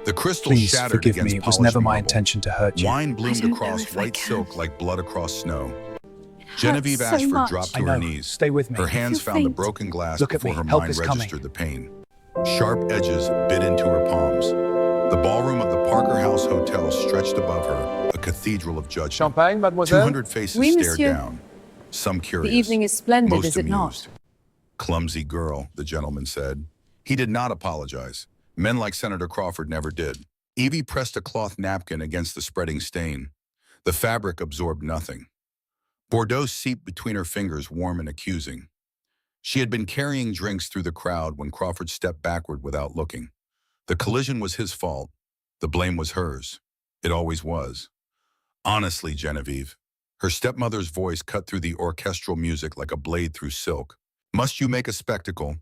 The crystal Please shattered forgive against me. It was polished never my marble. intention to hurt you. Wine bloomed don't know across if I white can. silk like blood across snow. Hurts Genevieve so Ashford much. dropped I to her know. knees. Stay with me. Her hands feel found the faint. broken glass Look at before me. her Help mind is coming. registered the pain. Sharp edges bit into her palms. The ballroom of the Parker House Hotel stretched above her, a cathedral of judgment. Champagne, mademoiselle? 200 faces Oui, stared monsieur. down, some curious, The evening is splendid, most is it not? amused. Clumsy girl, the gentleman said. He did not apologize. Men like Senator Crawford never did. Evie pressed a cloth napkin against the spreading stain. The fabric absorbed nothing. Bordeaux seeped between her fingers, warm and accusing. She had been carrying drinks through the crowd when Crawford stepped backward without looking. The collision was his fault. The blame was hers. It always was. Honestly, Genevieve, her stepmother's voice cut through the orchestral music like a blade through silk. Must you make a spectacle?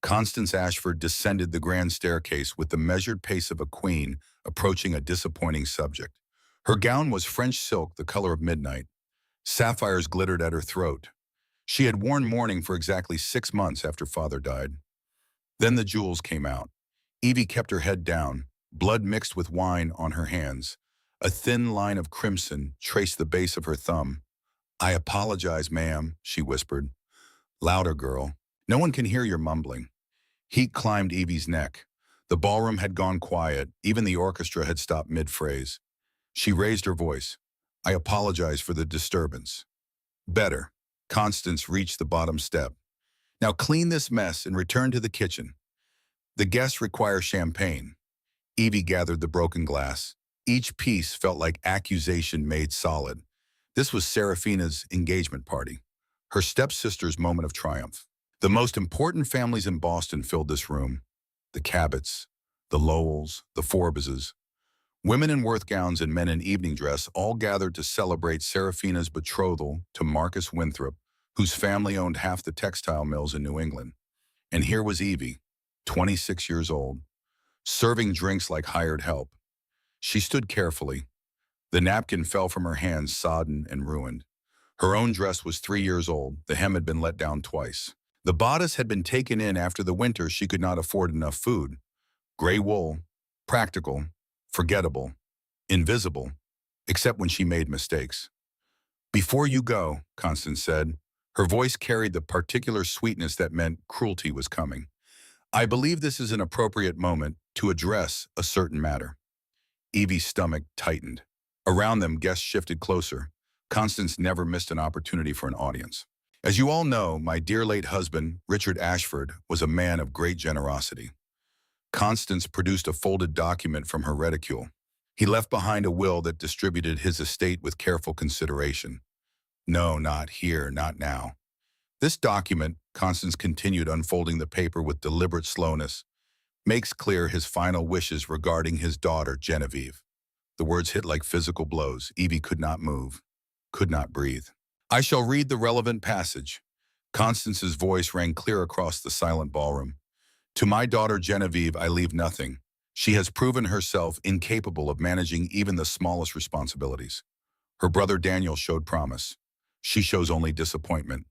Constance Ashford descended the grand staircase with the measured pace of a queen approaching a disappointing subject. Her gown was French silk, the color of midnight. Sapphires glittered at her throat. She had worn mourning for exactly 6 months after father died. Then the jewels came out. Evie kept her head down, blood mixed with wine on her hands. A thin line of crimson traced the base of her thumb. "I apologize, ma'am," she whispered. "Louder, girl. No one can hear your mumbling." Heat climbed Evie's neck. The ballroom had gone quiet. Even the orchestra had stopped mid-phrase. She raised her voice. "I apologize for the disturbance." "Better." Constance reached the bottom step. "Now clean this mess and return to the kitchen. The guests require champagne." Evie gathered the broken glass. Each piece felt like accusation made solid. This was Serafina's engagement party, her stepsister's moment of triumph. The most important families in Boston filled this room. The Cabots, the Lowells, the Forbeses. Women in Worth gowns and men in evening dress all gathered to celebrate Serafina's betrothal to Marcus Winthrop, whose family owned half the textile mills in New England. And here was Evie, 26 years old, serving drinks like hired help. She stood carefully. The napkin fell from her hands, sodden and ruined. Her own dress was 3 years old. The hem had been let down twice. The bodice had been taken in after the winter. She could not afford enough food. Gray wool, practical, forgettable, invisible, except when she made mistakes. "Before you go," Constance said. Her voice carried the particular sweetness that meant cruelty was coming. "I believe this is an appropriate moment to address a certain matter." Evie's stomach tightened. Around them, guests shifted closer. Constance never missed an opportunity for an audience. "As you all know, my dear late husband, Richard Ashford, was a man of great generosity." Constance produced a folded document from her reticule. "He left behind a will that distributed his estate with careful consideration." "No, not here, not now." "This document," Constance continued, unfolding the paper with deliberate slowness, "makes clear his final wishes regarding his daughter, Genevieve." The words hit like physical blows. Evie could not move, could not breathe. "I shall read the relevant passage." Constance's voice rang clear across the silent ballroom. "To my daughter Genevieve I leave nothing. She has proven herself incapable of managing even the smallest responsibilities. Her brother Daniel showed promise. She shows only disappointment.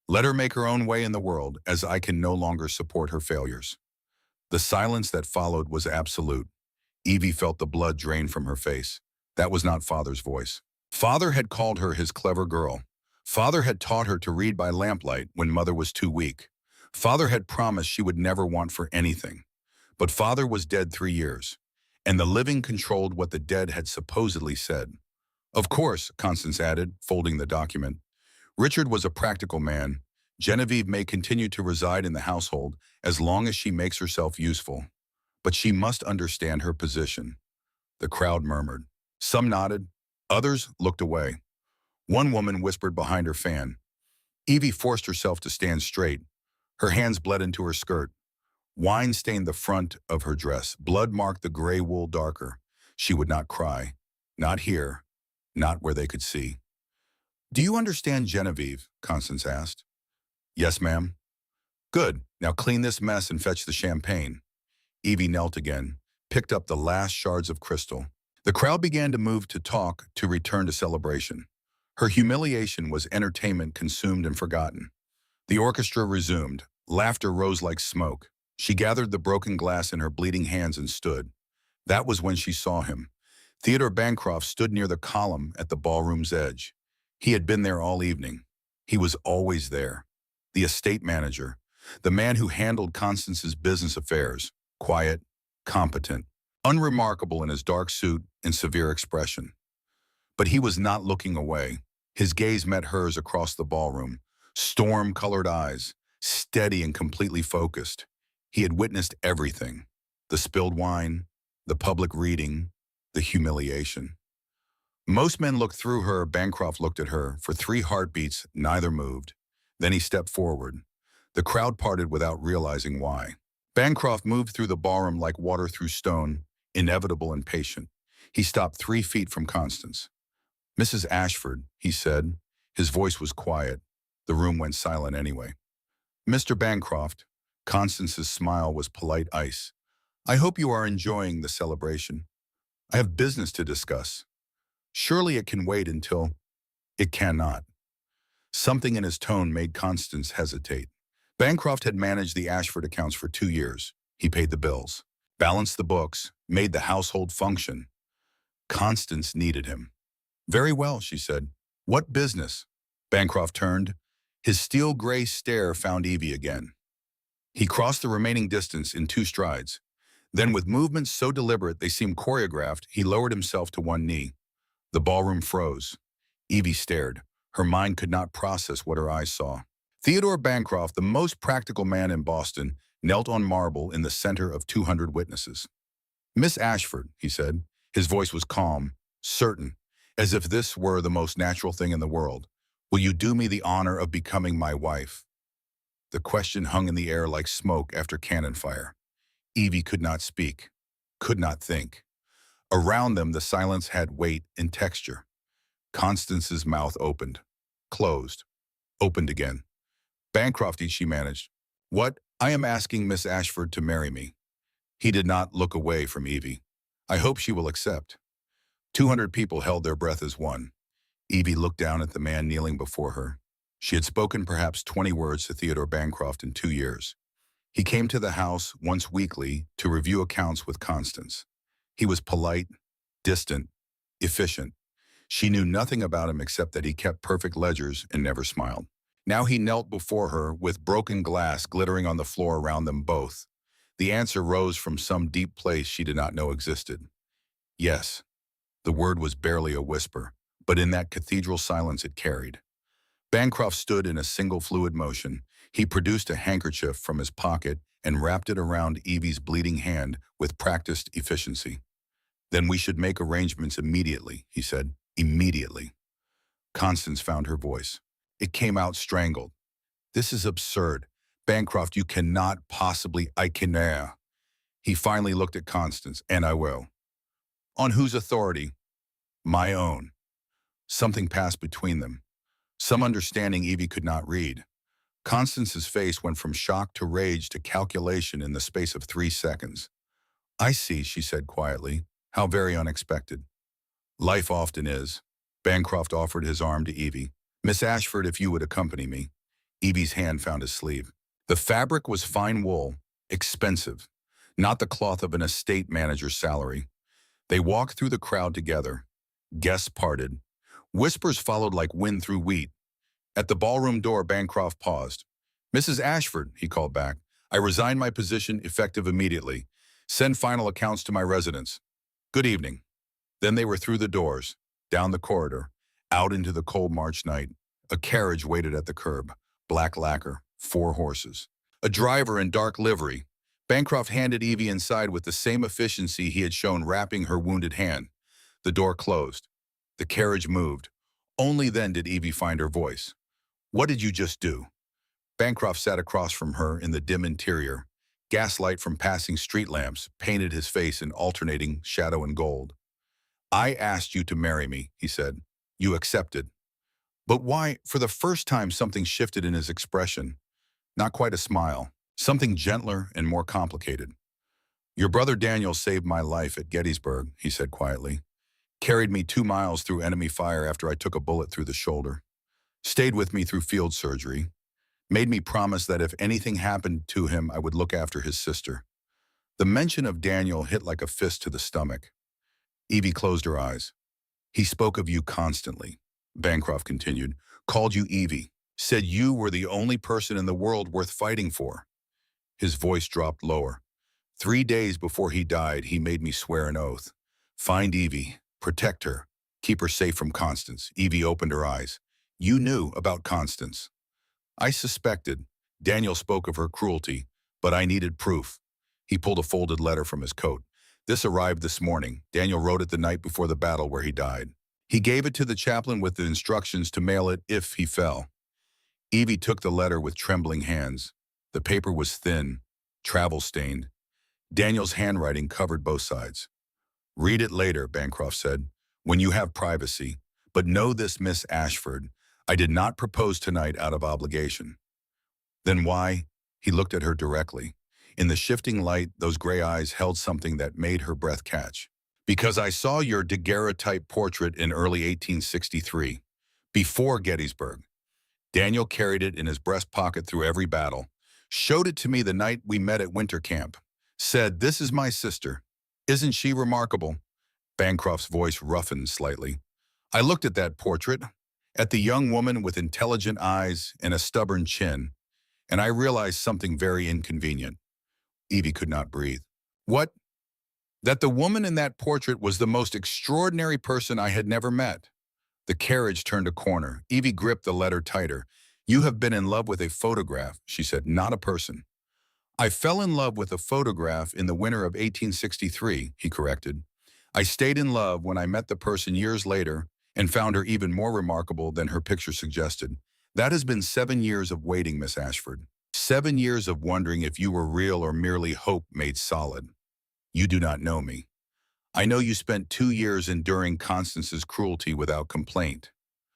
Let her make her own way in the world, as I can no longer support her failures." The silence that followed was absolute. Evie felt the blood drain from her face. That was not Father's voice. Father had called her his clever girl. Father had taught her to read by lamplight when Mother was too weak. Father had promised she would never want for anything. But Father was dead 3 years, and the living controlled what the dead had supposedly said. "Of course," Constance added, folding the document. "Richard was a practical man. Genevieve may continue to reside in the household as long as she makes herself useful. But she must understand her position." The crowd murmured. Some nodded. Others looked away. One woman whispered behind her fan. Evie forced herself to stand straight. Her hands bled into her skirt. Wine stained the front of her dress. Blood marked the gray wool darker. She would not cry. Not here. Not where they could see. "Do you understand Genevieve?" Constance asked. "Yes, ma'am." "Good. Now clean this mess and fetch the champagne." Evie knelt again, picked up the last shards of crystal. The crowd began to move to talk, to return to celebration. Her humiliation was entertainment consumed and forgotten. The orchestra resumed. Laughter rose like smoke. She gathered the broken glass in her bleeding hands and stood. That was when she saw him. Theodore Bancroft stood near the column at the ballroom's edge. He had been there all evening. He was always there. The estate manager, the man who handled Constance's business affairs, quiet, competent, unremarkable in his dark suit and severe expression. But he was not looking away. His gaze met hers across the ballroom, storm-colored eyes, steady and completely focused. He had witnessed everything: the spilled wine, the public reading, the humiliation. Most men looked through her. Bancroft looked at her. For 3 heartbeats, neither moved. Then he stepped forward. The crowd parted without realizing why. Bancroft moved through the ballroom like water through stone, inevitable and patient. He stopped 3 feet from Constance. "Mrs. Ashford," he said. His voice was quiet. The room went silent anyway. "Mr. Bancroft." Constance's smile was polite ice. "I hope you are enjoying the celebration. I have business to discuss. Surely it can wait until—" "It cannot." Something in his tone made Constance hesitate. Bancroft had managed the Ashford accounts for 2 years. He paid the bills, balanced the books, made the household function. Constance needed him. "Very well," she said. "What business?" Bancroft turned. His steel-gray stare found Evie again. He crossed the remaining distance in 2 strides. Then, with movements so deliberate they seemed choreographed, he lowered himself to one knee. The ballroom froze. Evie stared. Her mind could not process what her eyes saw. Theodore Bancroft, the most practical man in Boston, knelt on marble in the center of 200 witnesses. "Miss Ashford," he said. His voice was calm, certain, as if this were the most natural thing in the world. "Will you do me the honor of becoming my wife?" The question hung in the air like smoke after cannon fire. Evie could not speak, could not think. Around them, the silence had weight and texture. Constance's mouth opened, closed, opened again. "Bancroft," she managed. "What? I am asking Miss Ashford to marry me." He did not look away from Evie. "I hope she will accept." 200 people held their breath as one. Evie looked down at the man kneeling before her. She had spoken perhaps 20 words to Theodore Bancroft in 2 years. He came to the house once weekly to review accounts with Constance. He was polite, distant, efficient. She knew nothing about him except that he kept perfect ledgers and never smiled. Now he knelt before her with broken glass glittering on the floor around them both. The answer rose from some deep place she did not know existed. Yes. The word was barely a whisper, but in that cathedral silence it carried. Bancroft stood in a single fluid motion. He produced a handkerchief from his pocket and wrapped it around Evie's bleeding hand with practiced efficiency. "Then we should make arrangements immediately," he said. "Immediately." Constance found her voice. It came out strangled. "This is absurd. Bancroft, you cannot possibly—" "I can." He finally looked at Constance. "And I will." "On whose authority?" "My own." Something passed between them. Some understanding Evie could not read. Constance's face went from shock to rage to calculation in the space of 3 seconds. "I see," she said quietly. "How very unexpected." "Life often is." Bancroft offered his arm to Evie. "Miss Ashford, if you would accompany me." Evie's hand found his sleeve. The fabric was fine wool, expensive, not the cloth of an estate manager's salary. They walked through the crowd together. Guests parted. Whispers followed like wind through wheat. At the ballroom door, Bancroft paused. "Mrs. Ashford," he called back, "I resign my position effective immediately. Send final accounts to my residence. Good evening." Then they were through the doors, down the corridor, out into the cold March night. A carriage waited at the curb, black lacquer, 4 horses. A driver in dark livery. Bancroft handed Evie inside with the same efficiency he had shown wrapping her wounded hand. The door closed. The carriage moved. Only then did Evie find her voice. "What did you just do?" Bancroft sat across from her in the dim interior. Gaslight from passing street lamps painted his face in alternating shadow and gold. "I asked you to marry me," he said. "You accepted." "But why?" For the first time, something shifted in his expression. Not quite a smile. Something gentler and more complicated. "Your brother Daniel saved my life at Gettysburg," he said quietly. "Carried me 2 miles through enemy fire after I took a bullet through the shoulder. Stayed with me through field surgery. Made me promise that if anything happened to him, I would look after his sister. The mention of Daniel hit like a fist to the stomach. Evie closed her eyes. He spoke of you constantly, Bancroft continued, called you Evie, said you were the only person in the world worth fighting for. His voice dropped lower. 3 days before he died, he made me swear an oath. Find Evie, protect her, keep her safe from Constance. Evie opened her eyes. You knew about Constance. I suspected. Daniel spoke of her cruelty, but I needed proof. He pulled a folded letter from his coat. This arrived this morning. Daniel wrote it the night before the battle where he died. He gave it to the chaplain with the instructions to mail it if he fell. Evie took the letter with trembling hands. The paper was thin, travel-stained. Daniel's handwriting covered both sides. Read it later, Bancroft said, when you have privacy. But know this, Miss Ashford, I did not propose tonight out of obligation. Then why? He looked at her directly. In the shifting light, those gray eyes held something that made her breath catch. Because I saw your daguerreotype portrait in early 1863, before Gettysburg. Daniel carried it in his breast pocket through every battle, showed it to me the night we met at winter camp, said, "This is my sister. Isn't she remarkable?" Bancroft's voice roughened slightly. I looked at that portrait, at the young woman with intelligent eyes and a stubborn chin, and I realized something very inconvenient. Evie could not breathe. What? That the woman in that portrait was the most extraordinary person I had never met. The carriage turned a corner. Evie gripped the letter tighter. You have been in love with a photograph, she said, not a person. I fell in love with a photograph in the winter of 1863, he corrected. I stayed in love when I met the person years later and found her even more remarkable than her picture suggested. That has been 7 years of waiting, Miss Ashford. 7 years of wondering if you were real or merely hope made solid. You do not know me. I know you spent 2 years enduring Constance's cruelty without complaint.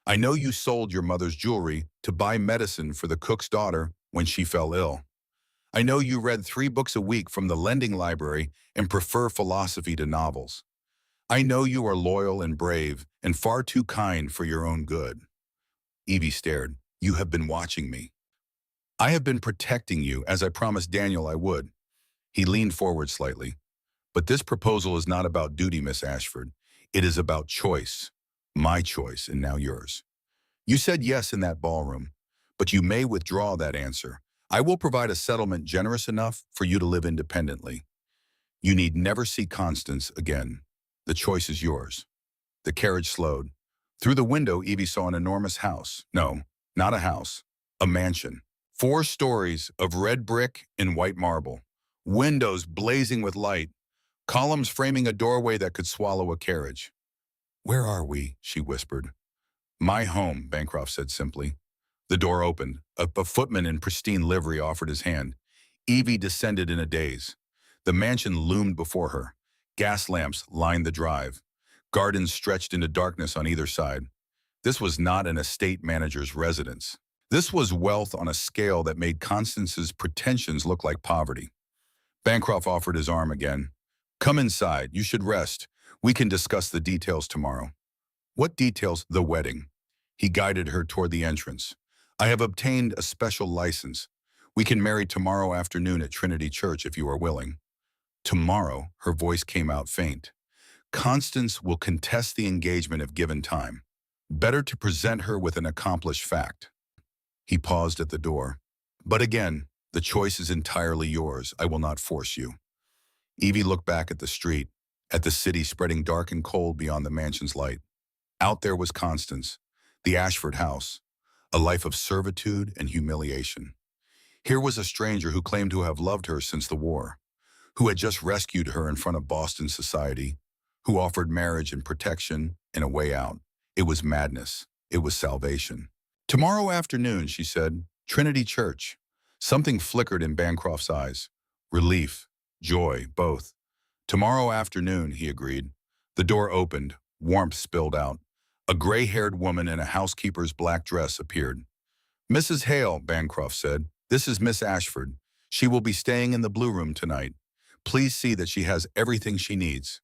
I know you sold your mother's jewelry to buy medicine for the cook's daughter when she fell ill. I know you read 3 books a week from the lending library and prefer philosophy to novels. I know you are loyal and brave and far too kind for your own good. Evie stared. You have been watching me. I have been protecting you as I promised Daniel I would. He leaned forward slightly. But this proposal is not about duty, Miss Ashford. It is about choice. My choice, and now yours. You said yes in that ballroom, but you may withdraw that answer. I will provide a settlement generous enough for you to live independently. You need never see Constance again. The choice is yours. The carriage slowed. Through the window, Evie saw an enormous house. No, not a house. A mansion. 4 stories of red brick and white marble. Windows blazing with light. Columns framing a doorway that could swallow a carriage. Where are we? She whispered. My home, Bancroft said simply. The door opened. A footman in pristine livery offered his hand. Evie descended in a daze. The mansion loomed before her. Gas lamps lined the drive. Gardens stretched into darkness on either side. This was not an estate manager's residence. This was wealth on a scale that made Constance's pretensions look like poverty. Bancroft offered his arm again. Come inside. You should rest. We can discuss the details tomorrow. What details? The wedding. He guided her toward the entrance. I have obtained a special license. We can marry tomorrow afternoon at Trinity Church if you are willing. Tomorrow, her voice came out faint. Constance will contest the engagement if given time. Better to present her with an accomplished fact. He paused at the door. But again, the choice is entirely yours. I will not force you. Evie looked back at the street, at the city spreading dark and cold beyond the mansion's light. Out there was Constance, the Ashford house, a life of servitude and humiliation. Here was a stranger who claimed to have loved her since the war, who had just rescued her in front of Boston society, who offered marriage and protection and a way out. It was madness. It was salvation. Tomorrow afternoon, she said, Trinity Church. Something flickered in Bancroft's eyes. Relief, joy, both. Tomorrow afternoon, he agreed. The door opened. Warmth spilled out. A gray-haired woman in a housekeeper's black dress appeared. Mrs. Hale, Bancroft said, this is Miss Ashford. She will be staying in the Blue Room tonight. Please see that she has everything she needs.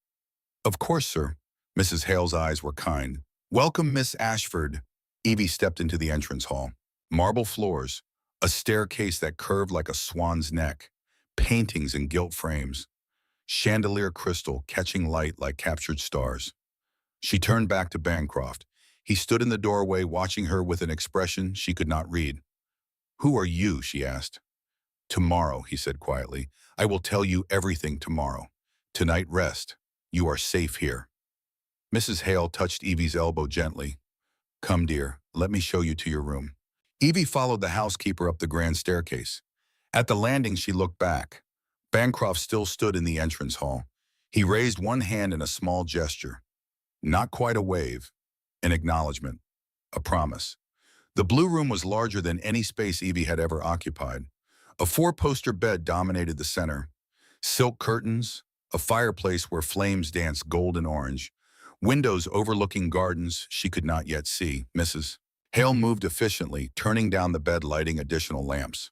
Of course, sir. Mrs. Hale's eyes were kind. Welcome, Miss Ashford. Evie stepped into the entrance hall. Marble floors, a staircase that curved like a swan's neck, paintings in gilt frames. chandelier crystal catching light like captured stars. She turned back to Bancroft. He stood in the doorway watching her with an expression she could not read. "Who are you?" she asked. "Tomorrow," he said quietly. "I will tell you everything tomorrow. Tonight rest. You are safe here." Mrs. Hale touched Evie's elbow gently. "Come, dear, let me show you to your room." Evie followed the housekeeper up the grand staircase. At the landing, she looked back. Bancroft still stood in the entrance hall. He raised one hand in a small gesture. Not quite a wave, an acknowledgement, a promise. The blue room was larger than any space Evie had ever occupied. A four-poster bed dominated the center. Silk curtains, a fireplace where flames danced gold and orange, windows overlooking gardens she could not yet see. Mrs. Hale moved efficiently, turning down the bed, lighting additional lamps.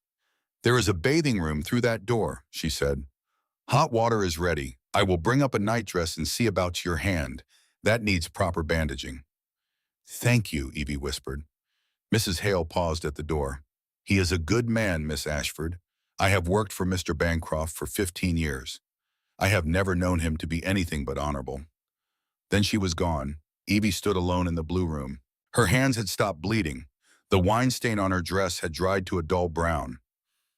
"There is a bathing room through that door," she said. "Hot water is ready. I will bring up a nightdress and see about your hand. That needs proper bandaging." "Thank you," Evie whispered. Mrs. Hale paused at the door. "He is a good man, Miss Ashford. I have worked for Mr. Bancroft for 15 years. I have never known him to be anything but honorable." Then she was gone. Evie stood alone in the blue room. Her hands had stopped bleeding. The wine stain on her dress had dried to a dull brown.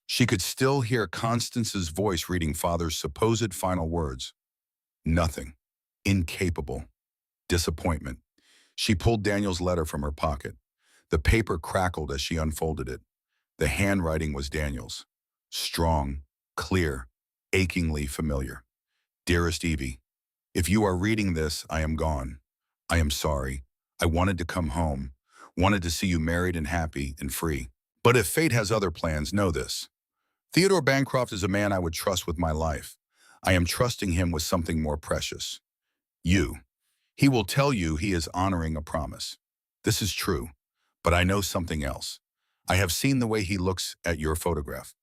She could still hear Constance's voice reading Father's supposed final words. Nothing. Incapable. Disappointment. She pulled Daniel's letter from her pocket. The paper crackled as she unfolded it. The handwriting was Daniel's. Strong, clear, achingly familiar. "Dearest Evie, if you are reading this, I am gone. I am sorry. I wanted to come home, wanted to see you married and happy and free. But if fate has other plans, know this. Theodore Bancroft is a man I would trust with my life. I am trusting him with something more precious. You. He will tell you he is honoring a promise. This is true, but I know something else. I have seen the way he looks at your photograph,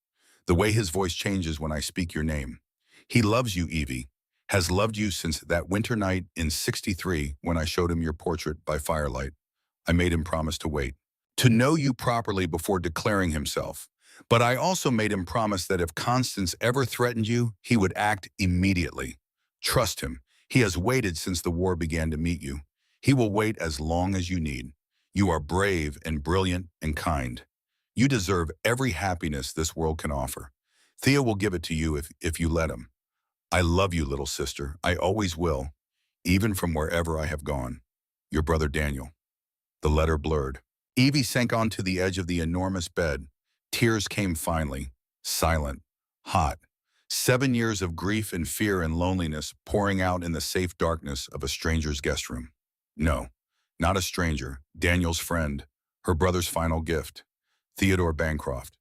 the way his voice changes when I speak your name. He loves you, Evie, has loved you since that winter night in '63 when I showed him your portrait by firelight. I made him promise to wait, to know you properly before declaring himself. But I also made him promise that if Constance ever threatened you, he would act immediately. Trust him. He has waited since the war began to meet you. He will wait as long as you need. You are brave and brilliant and kind. You deserve every happiness this world can offer. Theo will give it to you if you let him. I love you, little sister. I always will, even from wherever I have gone. Your brother Daniel." The letter blurred. Evie sank onto the edge of the enormous bed. Tears came finally, silent, hot. 7 years of grief and fear and loneliness pouring out in the safe darkness of a stranger's guest room. No, not a stranger, Daniel's friend, her brother's final gift, Theodore Bancroft.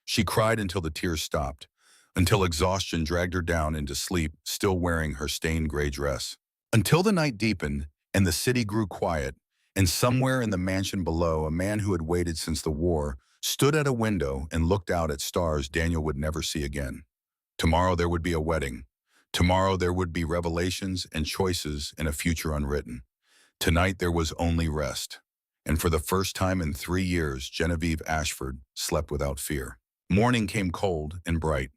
She cried until the tears stopped, until exhaustion dragged her down into sleep, still wearing her stained gray dress. Until the night deepened and the city grew quiet, and somewhere in the mansion below, a man who had waited since the war stood at a window and looked out at stars Daniel would never see again. Tomorrow there would be a wedding. Tomorrow there would be revelations and choices in a future unwritten. Tonight there was only rest. And for the first time in 3 years, Genevieve Ashford slept without fear. Morning came cold and bright.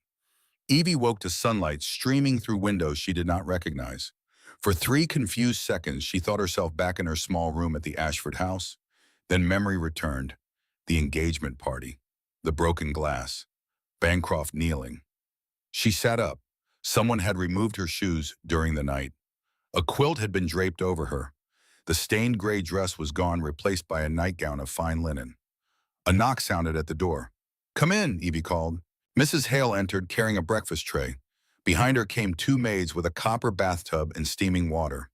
Evie woke to sunlight streaming through windows she did not recognize. For 3 confused seconds, she thought herself back in her small room at the Ashford house. Then memory returned. The engagement party. The broken glass. Bancroft kneeling. She sat up. Someone had removed her shoes during the night. A quilt had been draped over her. The stained gray dress was gone, replaced by a nightgown of fine linen. A knock sounded at the door. "Come in," Evie called. Mrs. Hale entered carrying a breakfast tray. Behind her came 2 maids with a copper bathtub and steaming water.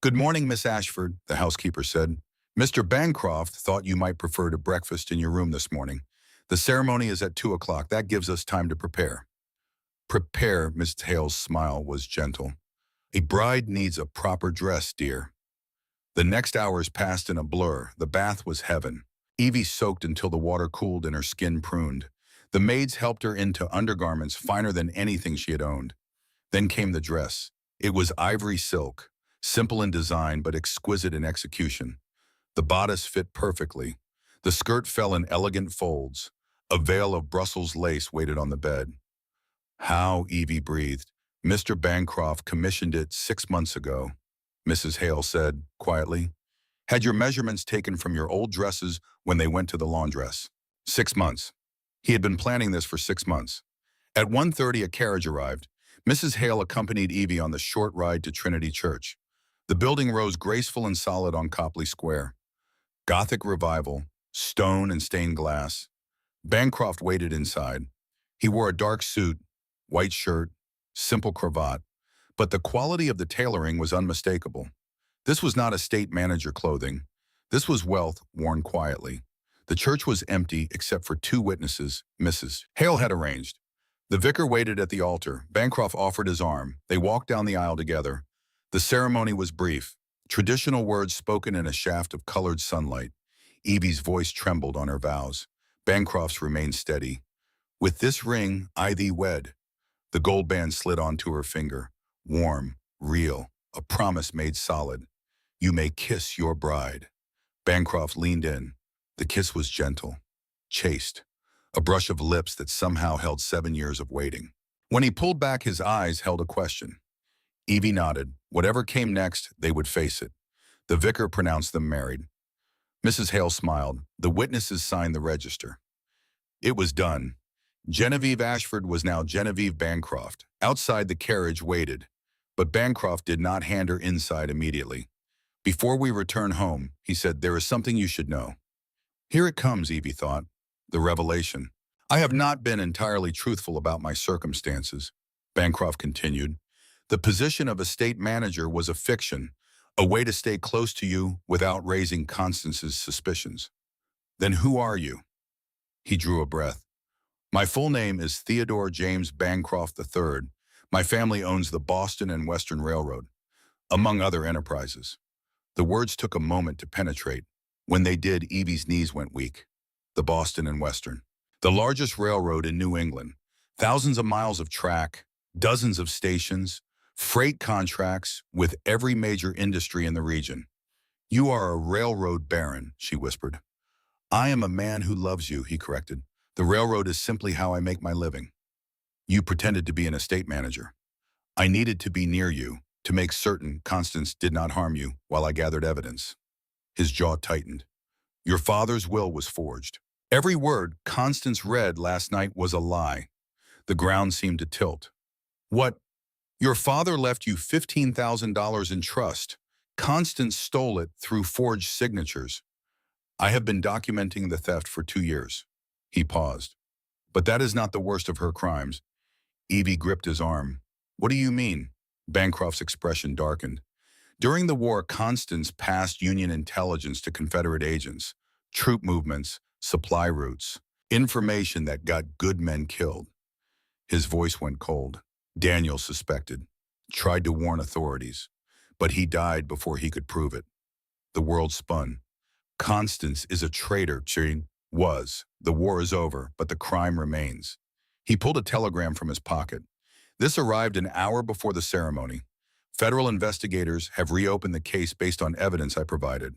"Good morning, Miss Ashford," the housekeeper said. "Mr. Bancroft thought you might prefer to breakfast in your room this morning. The ceremony is at 2 o'clock. That gives us time to prepare." "Prepare," Miss Hale's smile was gentle. "A bride needs a proper dress, dear." The next hours passed in a blur. The bath was heaven. Evie soaked until the water cooled and her skin pruned. The maids helped her into undergarments finer than anything she had owned. Then came the dress. It was ivory silk, simple in design but exquisite in execution. The bodice fit perfectly. The skirt fell in elegant folds. A veil of Brussels lace waited on the bed. "How," Evie breathed. Mr. Bancroft commissioned it 6 months ago, Mrs. Hale said quietly. Had your measurements taken from your old dresses when they went to the laundress. 6 months. He had been planning this for 6 months. At 1:30, a carriage arrived. Mrs. Hale accompanied Evie on the short ride to Trinity Church. The building rose graceful and solid on Copley Square. Gothic revival, stone and stained glass. Bancroft waited inside. He wore a dark suit, white shirt, simple cravat, but the quality of the tailoring was unmistakable. This was not estate manager clothing. This was wealth worn quietly. The church was empty except for two witnesses Mrs. Hale had arranged. The vicar waited at the altar. Bancroft offered his arm. They walked down the aisle together. The ceremony was brief. Traditional words spoken in a shaft of colored sunlight. Evie's voice trembled on her vows. Bancroft's remained steady. With this ring, I thee wed. The gold band slid onto her finger. Warm, real, a promise made solid. You may kiss your bride. Bancroft leaned in. The kiss was gentle, chaste, a brush of lips that somehow held 7 years of waiting. When he pulled back, his eyes held a question. Evie nodded. Whatever came next, they would face it. The vicar pronounced them married. Mrs. Hale smiled. The witnesses signed the register. It was done. Genevieve Ashford was now Genevieve Bancroft. Outside, the carriage waited, but Bancroft did not hand her inside immediately. Before we return home, he said, there is something you should know. Here it comes, Evie thought. The revelation. I have not been entirely truthful about my circumstances, Bancroft continued. The position of estate manager was a fiction, a way to stay close to you without raising Constance's suspicions. Then who are you? He drew a breath. My full name is Theodore James Bancroft III. My family owns the Boston and Western Railroad, among other enterprises. The words took a moment to penetrate. When they did, Evie's knees went weak. The Boston and Western. The largest railroad in New England. Thousands of miles of track, dozens of stations, freight contracts with every major industry in the region. You are a railroad baron, she whispered. I am a man who loves you, he corrected. The railroad is simply how I make my living. You pretended to be an estate manager. I needed to be near you to make certain Constance did not harm you while I gathered evidence. His jaw tightened. Your father's will was forged. Every word Constance read last night was a lie. The ground seemed to tilt. What? Your father left you $15,000 in trust. Constance stole it through forged signatures. I have been documenting the theft for 2 years. He paused. But that is not the worst of her crimes. Evie gripped his arm. What do you mean? Bancroft's expression darkened. During the war, Constance passed Union intelligence to Confederate agents, troop movements, supply routes, information that got good men killed. His voice went cold. Daniel suspected, tried to warn authorities, but he died before he could prove it. The world spun. Constance is a traitor, she was. The war is over, but the crime remains. He pulled a telegram from his pocket. This arrived an hour before the ceremony. Federal investigators have reopened the case based on evidence I provided.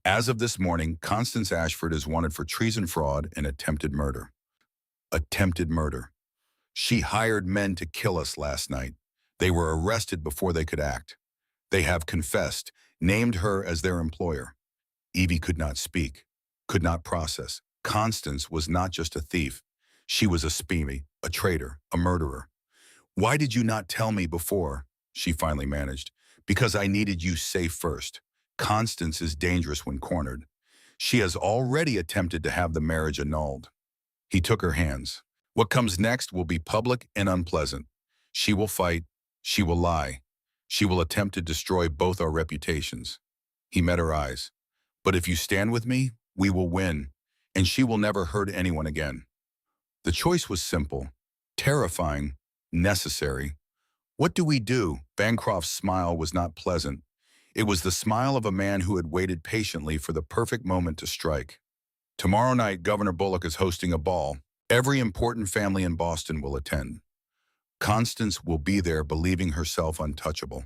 As of this morning, Constance Ashford is wanted for treason, fraud, and attempted murder. Attempted murder. She hired men to kill us last night. They were arrested before they could act. They have confessed, named her as their employer. Evie could not speak, could not process. Constance was not just a thief. She was a spy, a traitor, a murderer. Why did you not tell me before? She finally managed. Because I needed you safe first. Constance is dangerous when cornered. She has already attempted to have the marriage annulled. He took her hands. What comes next will be public and unpleasant. She will fight. She will lie. She will attempt to destroy both our reputations. He met her eyes. But if you stand with me, we will win, and she will never hurt anyone again. The choice was simple, terrifying, necessary. What do we do? Bancroft's smile was not pleasant. It was the smile of a man who had waited patiently for the perfect moment to strike. Tomorrow night, Governor Bullock is hosting a ball. Every important family in Boston will attend. Constance will be there believing herself untouchable.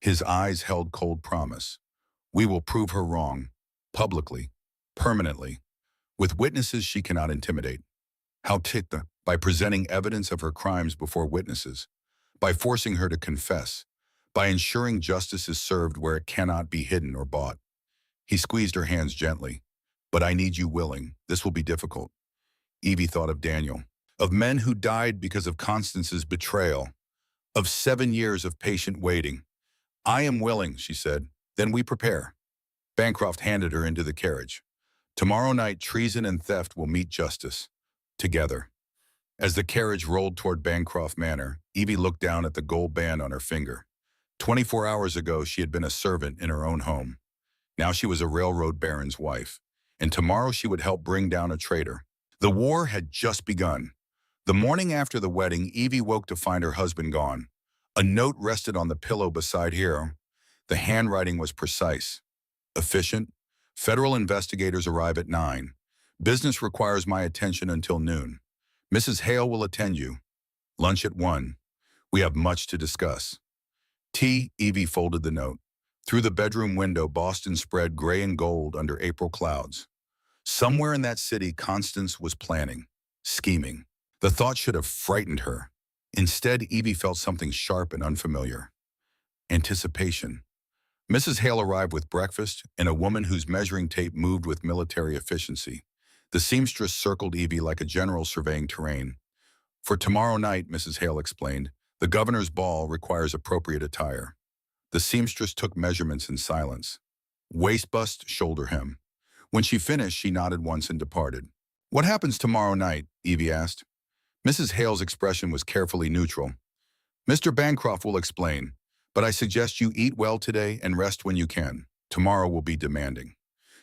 His eyes held cold promise. We will prove her wrong, publicly, permanently, with witnesses she cannot intimidate. How? By presenting evidence of her crimes before witnesses, by forcing her to confess, by ensuring justice is served where it cannot be hidden or bought. He squeezed her hands gently. But I need you willing. This will be difficult. Evie thought of Daniel, of men who died because of Constance's betrayal, of 7 years of patient waiting. I am willing, she said. Then we prepare. Bancroft handed her into the carriage. Tomorrow night, treason and theft will meet justice. Together. As the carriage rolled toward Bancroft Manor, Evie looked down at the gold band on her finger. 24 hours ago, she had been a servant in her own home. Now she was a railroad baron's wife, and tomorrow she would help bring down a traitor. The war had just begun. The morning after the wedding, Evie woke to find her husband gone. A note rested on the pillow beside her. The handwriting was precise. Efficient. Federal investigators arrive at 9. Business requires my attention until noon. Mrs. Hale will attend you. Lunch at 1. We have much to discuss. Evie folded the note. Through the bedroom window, Boston spread gray and gold under April clouds. Somewhere in that city, Constance was planning, scheming. The thought should have frightened her. Instead, Evie felt something sharp and unfamiliar. Anticipation. Mrs. Hale arrived with breakfast and a woman whose measuring tape moved with military efficiency. The seamstress circled Evie like a general surveying terrain. For tomorrow night, Mrs. Hale explained, the governor's ball requires appropriate attire. The seamstress took measurements in silence. Waist bust, shoulder hem. When she finished, she nodded once and departed. What happens tomorrow night? Evie asked. Mrs. Hale's expression was carefully neutral. Mr. Bancroft will explain, but I suggest you eat well today and rest when you can. Tomorrow will be demanding.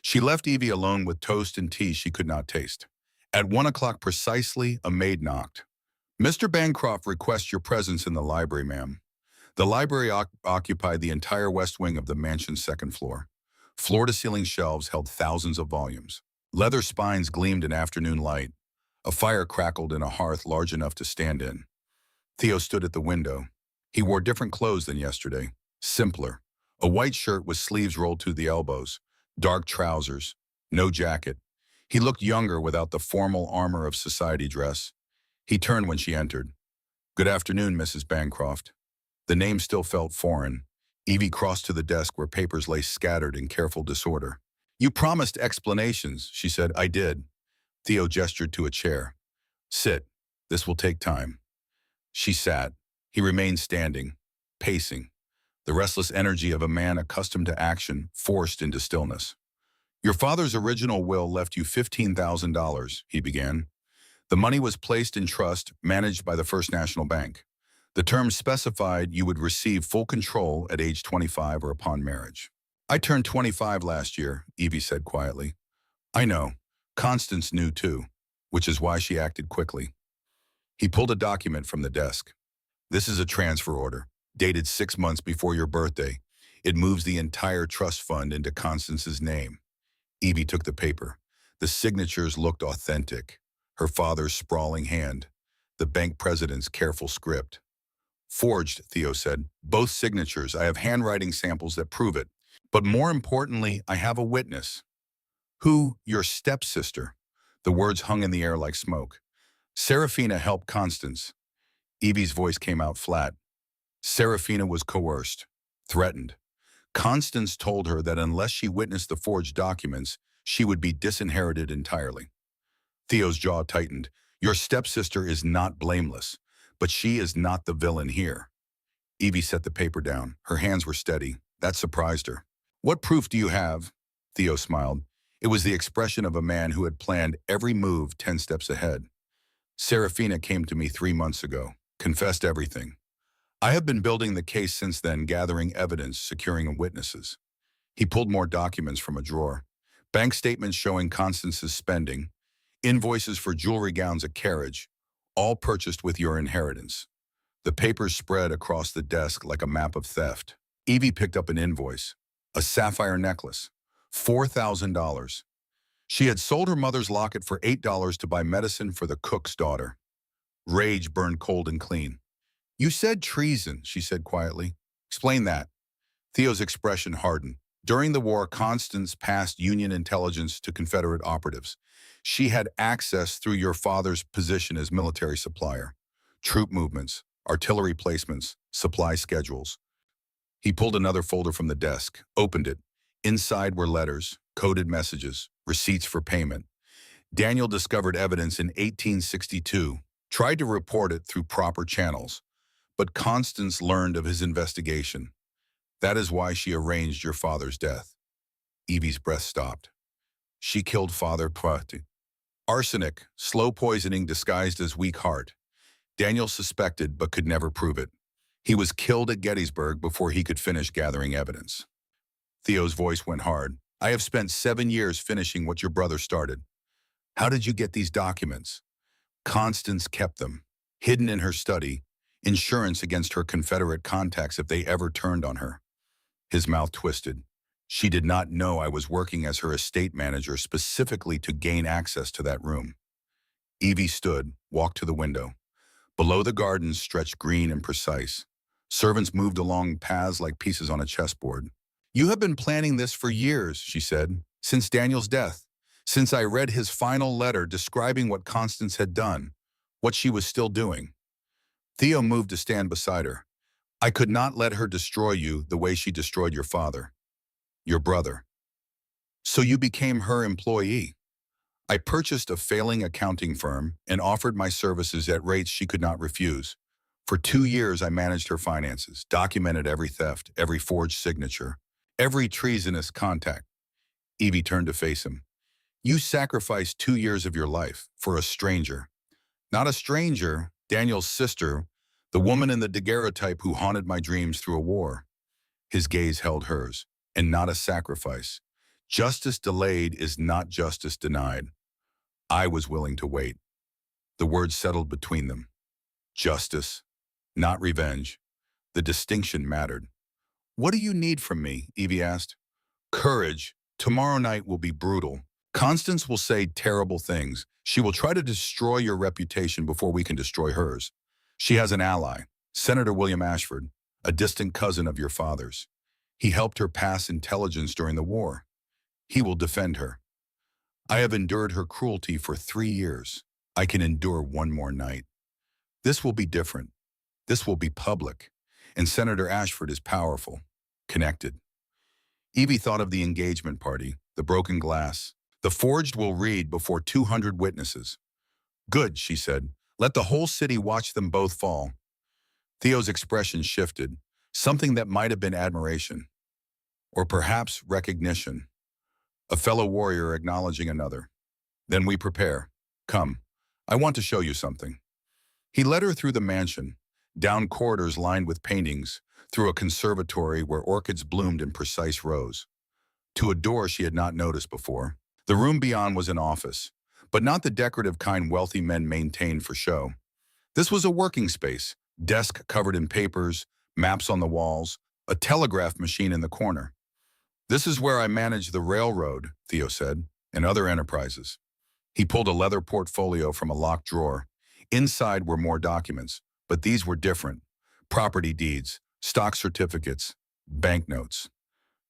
She left Evie alone with toast and tea she could not taste. At 1 o'clock precisely, a maid knocked. Mr. Bancroft requests your presence in the library, ma'am. The library occupied the entire west wing of the mansion's second floor. Floor-to-ceiling shelves held thousands of volumes. Leather spines gleamed in afternoon light. A fire crackled in a hearth large enough to stand in. Theo stood at the window. He wore different clothes than yesterday. Simpler. A white shirt with sleeves rolled to the elbows. Dark trousers. No jacket. He looked younger without the formal armor of society dress. He turned when she entered. Good afternoon, Mrs. Bancroft. The name still felt foreign. Evie crossed to the desk where papers lay scattered in careful disorder. You promised explanations, she said. I did. Theo gestured to a chair. Sit. This will take time. She sat. He remained standing, pacing, the restless energy of a man accustomed to action, forced into stillness. Your father's original will left you $15,000, he began. The money was placed in trust, managed by the First National Bank. The terms specified you would receive full control at age 25 or upon marriage. I turned 25 last year, Evie said quietly. I know. Constance knew too, which is why she acted quickly. He pulled a document from the desk. This is a transfer order, dated 6 months before your birthday. It moves the entire trust fund into Constance's name. Evie took the paper. The signatures looked authentic. Her father's sprawling hand. The bank president's careful script. Forged, Theo said. Both signatures. I have handwriting samples that prove it. But more importantly, I have a witness. Who? Your stepsister. The words hung in the air like smoke. Serafina helped Constance. Evie's voice came out flat. Serafina was coerced, threatened. Constance told her that unless she witnessed the forged documents, she would be disinherited entirely. Theo's jaw tightened. Your stepsister is not blameless, but she is not the villain here. Evie set the paper down. Her hands were steady. That surprised her. What proof do you have? Theo smiled. It was the expression of a man who had planned every move 10 steps ahead. Serafina came to me 3 months ago, confessed everything. I have been building the case since then, gathering evidence, securing witnesses. He pulled more documents from a drawer. Bank statements showing Constance's spending, invoices for jewelry, gowns, a carriage, all purchased with your inheritance. The papers spread across the desk like a map of theft. Evie picked up an invoice, a sapphire necklace, $4,000. She had sold her mother's locket for $8 to buy medicine for the cook's daughter. Rage burned cold and clean. You said treason, she said quietly. Explain that. Theo's expression hardened. During the war, Constance passed Union intelligence to Confederate operatives. She had access through your father's position as military supplier. Troop movements, artillery placements, supply schedules. He pulled another folder from the desk, opened it. Inside were letters, coded messages, receipts for payment. Daniel discovered evidence in 1862, tried to report it through proper channels, but Constance learned of his investigation. That is why she arranged your father's death. Evie's breath stopped. She killed Father Poitou. Arsenic, slow poisoning disguised as weak heart. Daniel suspected but could never prove it. He was killed at Gettysburg before he could finish gathering evidence. Theo's voice went hard. I have spent 7 years finishing what your brother started. How did you get these documents? Constance kept them, hidden in her study, insurance against her Confederate contacts if they ever turned on her. His mouth twisted. She did not know I was working as her estate manager specifically to gain access to that room. Evie stood, walked to the window. Below the gardens stretched green and precise. Servants moved along paths like pieces on a chessboard. You have been planning this for years, she said, since Daniel's death, since I read his final letter describing what Constance had done, what she was still doing. Theo moved to stand beside her. I could not let her destroy you the way she destroyed your father, your brother. So you became her employee. I purchased a failing accounting firm and offered my services at rates she could not refuse. For 2 years, I managed her finances, documented every theft, every forged signature, every treasonous contact. Evie turned to face him. You sacrificed 2 years of your life for a stranger. Not a stranger, Daniel's sister, the woman in the daguerreotype who haunted my dreams through a war. His gaze held hers, and not a sacrifice. Justice delayed is not justice denied. I was willing to wait. The words settled between them. Justice, not revenge. The distinction mattered. What do you need from me? Evie asked. Courage. Tomorrow night will be brutal. Constance will say terrible things. She will try to destroy your reputation before we can destroy hers. She has an ally, Senator William Ashford, a distant cousin of your father's. He helped her pass intelligence during the war. He will defend her. I have endured her cruelty for 3 years. I can endure one more night. This will be different. This will be public. And Senator Ashford is powerful, connected. Evie thought of the engagement party, the broken glass. The forged will read before 200 witnesses. Good, she said. Let the whole city watch them both fall. Theo's expression shifted, something that might have been admiration, or perhaps recognition. A fellow warrior acknowledging another. Then we prepare. Come, I want to show you something. He led her through the mansion, down corridors lined with paintings, through a conservatory where orchids bloomed in precise rows, to a door she had not noticed before. The room beyond was an office, but not the decorative kind wealthy men maintained for show. This was a working space, desk covered in papers, maps on the walls, a telegraph machine in the corner. This is where I manage the railroad, Theo said, and other enterprises. He pulled a leather portfolio from a locked drawer. Inside were more documents, but these were different. Property deeds, stock certificates, banknotes.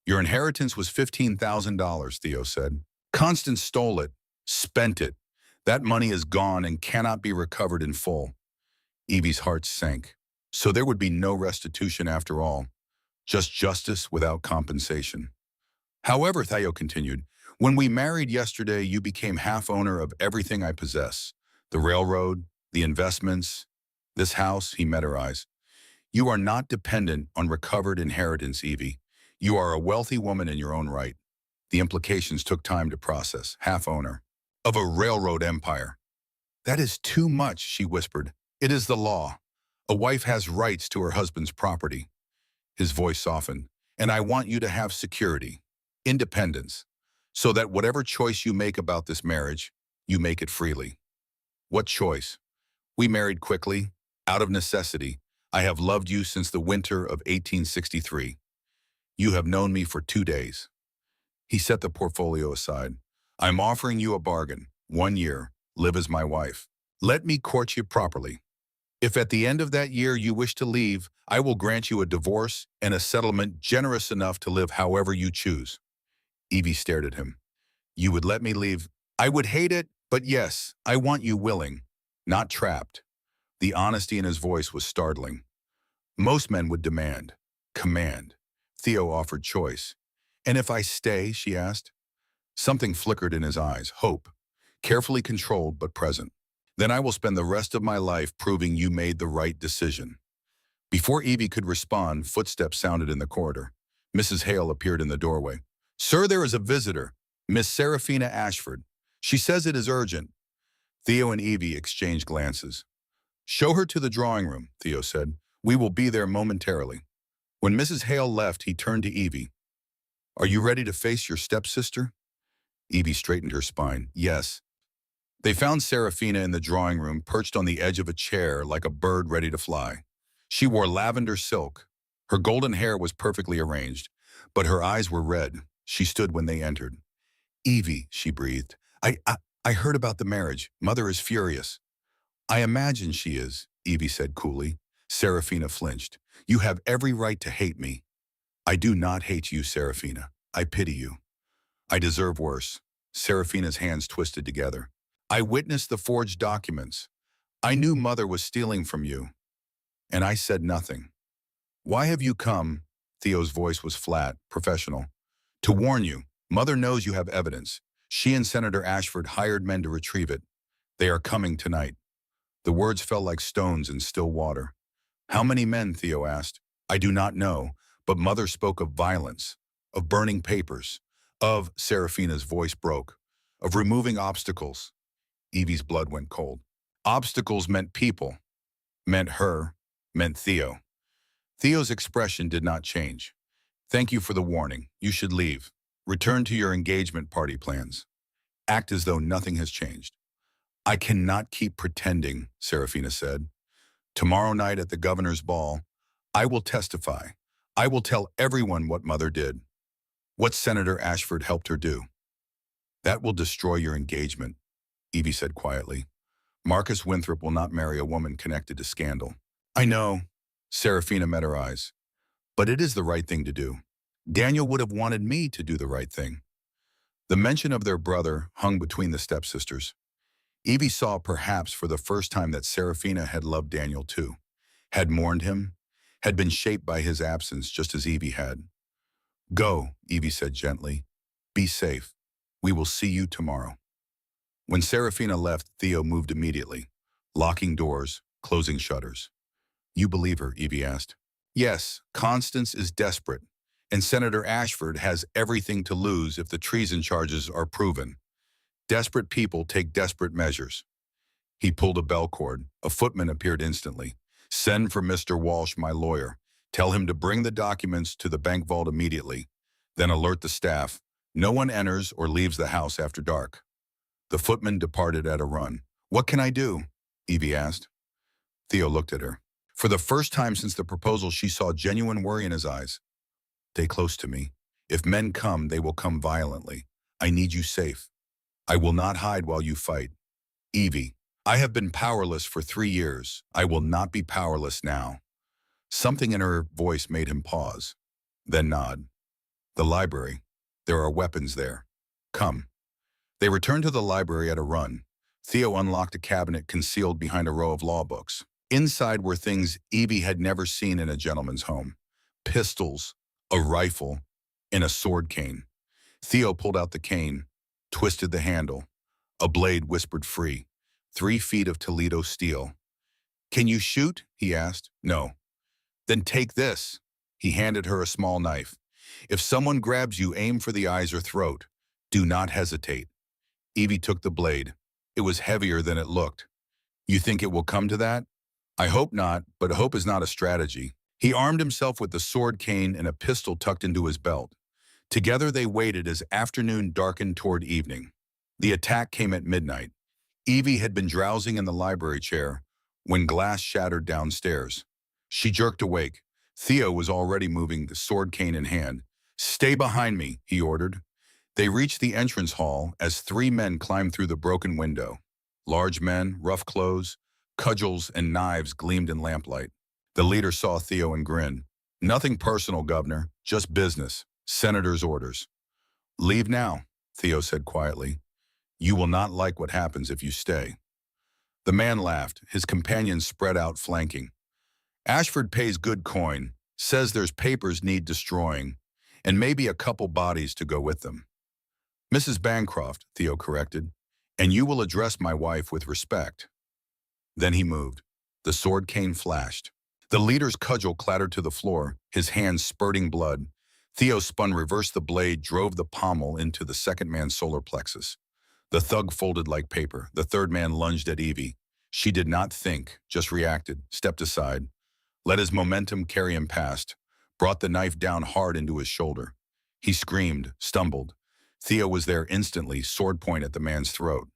Your inheritance was $15,000, Theo said. Constance stole it, spent it. That money is gone and cannot be recovered in full. Evie's heart sank. So there would be no restitution after all, just justice without compensation. However, Theo continued, when we married yesterday, you became half owner of everything I possess. The railroad, the investments, this house. He met her eyes. You are not dependent on recovered inheritance, Evie. You are a wealthy woman in your own right. The implications took time to process. Half owner of a railroad empire. That is too much, she whispered. It is the law. A wife has rights to her husband's property. His voice softened. And I want you to have security, independence, so that whatever choice you make about this marriage, you make it freely. What choice? We married quickly, out of necessity. I have loved you since the winter of 1863. You have known me for 2 days. He set the portfolio aside. I'm offering you a bargain. 1 year, live as my wife. Let me court you properly. If at the end of that year you wish to leave, I will grant you a divorce and a settlement generous enough to live however you choose. Evie stared at him. You would let me leave? I would hate it, but yes, I want you willing, not trapped. The honesty in his voice was startling. Most men would demand, command. Theo offered choice. And if I stay, she asked. Something flickered in his eyes, hope, carefully controlled but present. Then I will spend the rest of my life proving you made the right decision. Before Evie could respond, footsteps sounded in the corridor. Mrs. Hale appeared in the doorway. Sir, there is a visitor, Miss Seraphina Ashford. She says it is urgent. Theo and Evie exchanged glances. Show her to the drawing room, Theo said. We will be there momentarily. When Mrs. Hale left, he turned to Evie. Are you ready to face your stepsister? Evie straightened her spine. Yes. They found Seraphina in the drawing room, perched on the edge of a chair like a bird ready to fly. She wore lavender silk. Her golden hair was perfectly arranged, but her eyes were red. She stood when they entered. Evie, she breathed. I heard about the marriage. Mother is furious. I imagine she is, Evie said coolly. Seraphina flinched. You have every right to hate me. I do not hate you, Seraphina. I pity you. I deserve worse. Seraphina's hands twisted together. I witnessed the forged documents. I knew Mother was stealing from you. And I said nothing. Why have you come? Theo's voice was flat, professional. To warn you. Mother knows you have evidence. She and Senator Ashford hired men to retrieve it. They are coming tonight. The words fell like stones in still water. How many men? Theo asked. I do not know, but Mother spoke of violence, of burning papers, of, Seraphina's voice broke, of removing obstacles. Evie's blood went cold. Obstacles meant people, meant her, meant Theo. Theo's expression did not change. Thank you for the warning. You should leave. Return to your engagement party plans. Act as though nothing has changed. I cannot keep pretending, Seraphina said. Tomorrow night at the governor's ball, I will testify. I will tell everyone what Mother did, what Senator Ashford helped her do. That will destroy your engagement, Evie said quietly. Marcus Winthrop will not marry a woman connected to scandal. I know, Seraphina met her eyes, but it is the right thing to do. Daniel would have wanted me to do the right thing. The mention of their brother hung between the stepsisters. Evie saw perhaps for the first time that Seraphina had loved Daniel too, had mourned him, had been shaped by his absence just as Evie had. Go, Evie said gently. Be safe. We will see you tomorrow. When Seraphina left, Theo moved immediately, locking doors, closing shutters. You believe her? Evie asked. Yes, Constance is desperate, and Senator Ashford has everything to lose if the treason charges are proven. Desperate people take desperate measures. He pulled a bell cord. A footman appeared instantly. Send for Mr. Walsh, my lawyer. Tell him to bring the documents to the bank vault immediately. Then alert the staff. No one enters or leaves the house after dark. The footman departed at a run. What can I do? Evie asked. Theo looked at her. For the first time since the proposal, she saw genuine worry in his eyes. Stay close to me. If men come, they will come violently. I need you safe. I will not hide while you fight. Evie, I have been powerless for 3 years. I will not be powerless now. Something in her voice made him pause, then nod. The library. There are weapons there. Come. They returned to the library at a run. Theo unlocked a cabinet concealed behind a row of law books. Inside were things Evie had never seen in a gentleman's home. Pistols, a rifle, and a sword cane. Theo pulled out the cane, twisted the handle. A blade whispered free. 3 feet of Toledo steel. Can you shoot? He asked. No. Then take this. He handed her a small knife. If someone grabs you, aim for the eyes or throat. Do not hesitate. Evie took the blade. It was heavier than it looked. You think it will come to that? I hope not, but hope is not a strategy. He armed himself with the sword cane and a pistol tucked into his belt. Together they waited as afternoon darkened toward evening. The attack came at midnight. Evie had been drowsing in the library chair when glass shattered downstairs. She jerked awake. Theo was already moving, the sword cane in hand. Stay behind me, he ordered. They reached the entrance hall as 3 men climbed through the broken window. Large men, rough clothes, cudgels and knives gleamed in lamplight. The leader saw Theo and grinned. Nothing personal, Governor, just business. Senator's orders. Leave now, Theo said quietly. You will not like what happens if you stay. The man laughed, his companions spread out flanking. Ashford pays good coin, says there's papers need destroying, and maybe a couple bodies to go with them. Mrs. Bancroft, Theo corrected, and you will address my wife with respect. Then he moved. The sword cane flashed. The leader's cudgel clattered to the floor, his hands spurting blood. Theo spun reverse the blade, drove the pommel into the second man's solar plexus. The thug folded like paper. The third man lunged at Evie. She did not think, just reacted, stepped aside, let his momentum carry him past, brought the knife down hard into his shoulder. He screamed, stumbled. Theo was there instantly, sword point at the man's throat.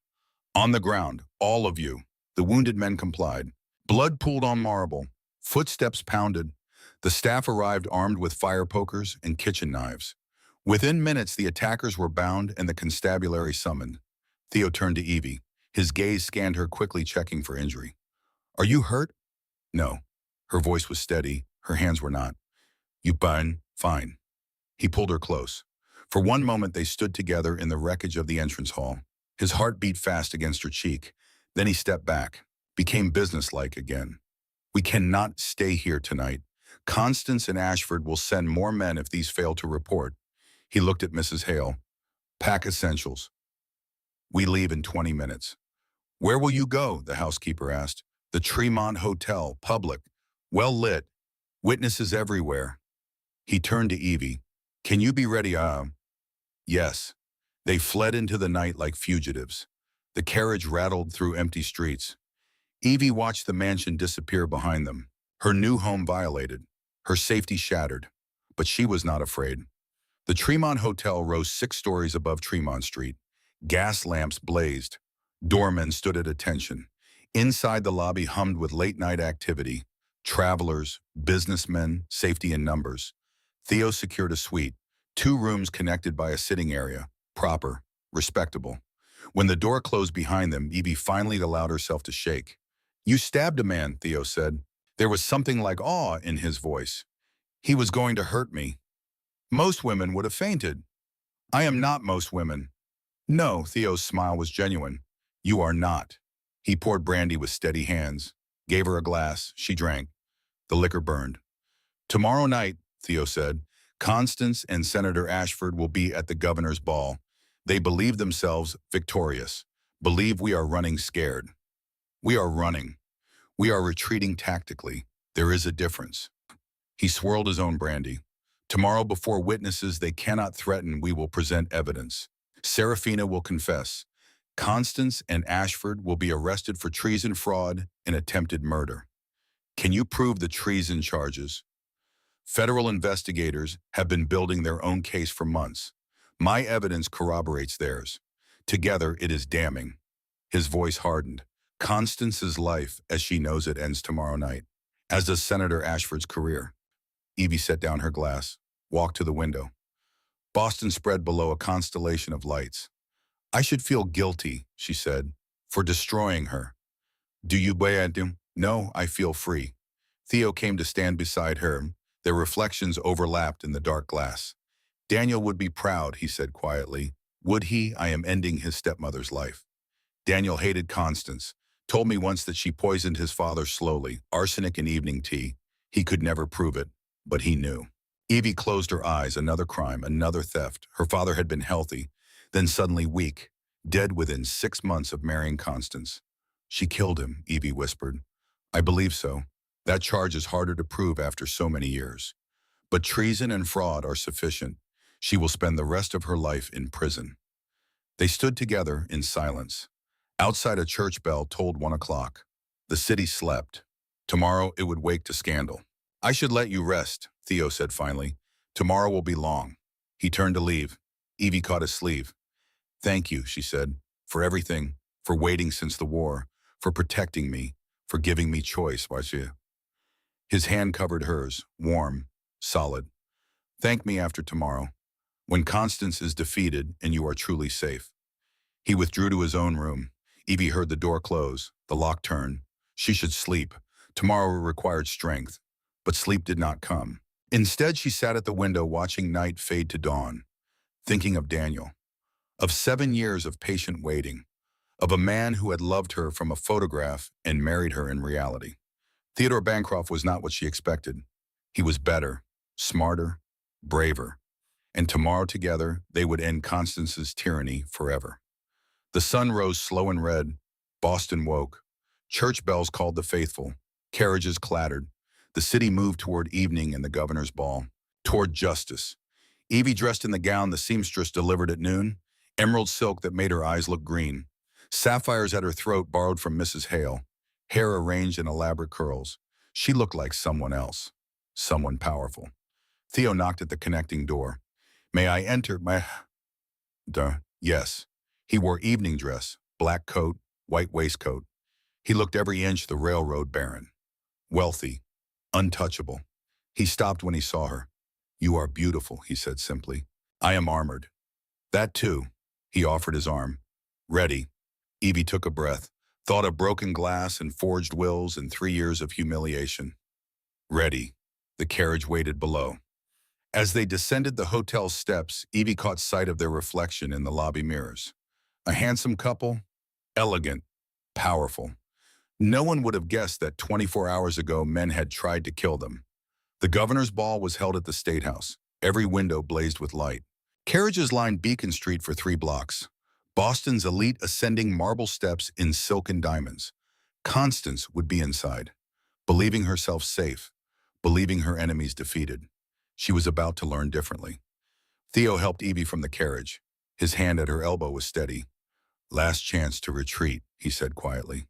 On the ground, all of you. The wounded men complied. Blood pooled on marble. Footsteps pounded. The staff arrived armed with fire pokers and kitchen knives. Within minutes, the attackers were bound and the constabulary summoned. Theo turned to Evie. His gaze scanned her, quickly checking for injury. Are you hurt? No. Her voice was steady. Her hands were not. You fine. He pulled her close. For one moment, they stood together in the wreckage of the entrance hall. His heart beat fast against her cheek. Then he stepped back, became businesslike again. We cannot stay here tonight. Constance and Ashford will send more men if these fail to report. He looked at Mrs. Hale. Pack essentials. We leave in 20 minutes. Where will you go? The housekeeper asked. The Tremont Hotel, public, well lit, witnesses everywhere. He turned to Evie. Can you be ready? Yes. They fled into the night like fugitives. The carriage rattled through empty streets. Evie watched the mansion disappear behind them, her new home violated, her safety shattered. But she was not afraid. The Tremont Hotel rose 6 stories above Tremont Street. Gas lamps blazed. Doormen stood at attention. Inside, the lobby hummed with late-night activity. Travelers, businessmen, safety in numbers. Theo secured a suite, 2 rooms connected by a sitting area, proper, respectable. When the door closed behind them, Evie finally allowed herself to shake. You stabbed a man, Theo said. There was something like awe in his voice. He was going to hurt me. Most women would have fainted. I am not most women. No, Theo's smile was genuine. You are not. He poured brandy with steady hands, gave her a glass. She drank. The liquor burned. Tomorrow night, Theo said, Constance and Senator Ashford will be at the governor's ball. They believe themselves victorious, believe we are running scared. We are running. We are retreating tactically. There is a difference. He swirled his own brandy. Tomorrow, before witnesses they cannot threaten, we will present evidence. Serafina will confess. Constance and Ashford will be arrested for treason, fraud, and attempted murder. Can you prove the treason charges? Federal investigators have been building their own case for months. My evidence corroborates theirs. Together, it is damning. His voice hardened. Constance's life, as she knows it, ends tomorrow night, as does Senator Ashford's career. Evie set down her glass, walked to the window. Boston spread below, a constellation of lights. I should feel guilty, she said, for destroying her. Do you, Bayadum? No, I feel free. Theo came to stand beside her. Their reflections overlapped in the dark glass. Daniel would be proud, he said quietly. Would he? I am ending his stepmother's life. Daniel hated Constance, told me once that she poisoned his father slowly, arsenic in evening tea. He could never prove it, but he knew. Evie closed her eyes. Another crime, another theft. Her father had been healthy, then suddenly weak, dead within 6 months of marrying Constance. She killed him, Evie whispered. I believe so. That charge is harder to prove after so many years. But treason and fraud are sufficient. She will spend the rest of her life in prison. They stood together in silence. Outside, a church bell tolled 1 o'clock. The city slept. Tomorrow it would wake to scandal. I should let you rest, Theo said finally. Tomorrow will be long. He turned to leave. Evie caught his sleeve. Thank you, she said, for everything, for waiting since the war, for protecting me, for giving me choice, Wajia. His hand covered hers, warm, solid. Thank me after tomorrow, when Constance is defeated and you are truly safe. He withdrew to his own room. Evie heard the door close, the lock turn. She should sleep. Tomorrow required strength, but sleep did not come. Instead, she sat at the window watching night fade to dawn, thinking of Daniel, of 7 years of patient waiting, of a man who had loved her from a photograph and married her in reality. Theodore Bancroft was not what she expected. He was better, smarter, braver, and tomorrow together they would end Constance's tyranny forever. The sun rose slow and red. Boston woke. Church bells called the faithful. Carriages clattered. The city moved toward evening and the governor's ball, toward justice. Evie dressed in the gown the seamstress delivered at noon, emerald silk that made her eyes look green, sapphires at her throat borrowed from Mrs. Hale, hair arranged in elaborate curls. She looked like someone else, someone powerful. Theo knocked at the connecting door. "May I enter, my—" Yes. He wore evening dress, black coat, white waistcoat. He looked every inch the railroad baron. Wealthy, untouchable. He stopped when he saw her. "You are beautiful," he said simply. "I am armored." "That too." He offered his arm. "Ready." Evie took a breath, thought of broken glass and forged wills and 3 years of humiliation. "Ready." The carriage waited below. As they descended the hotel steps, Evie caught sight of their reflection in the lobby mirrors. A handsome couple, elegant, powerful. No one would have guessed that 24 hours ago men had tried to kill them. The governor's ball was held at the State House. Every window blazed with light. Carriages lined Beacon Street for 3 blocks. Boston's elite ascending marble steps in silk and diamonds. Constance would be inside, believing herself safe, believing her enemies defeated. She was about to learn differently. Theo helped Evie from the carriage. His hand at her elbow was steady. "Last chance to retreat," he said quietly.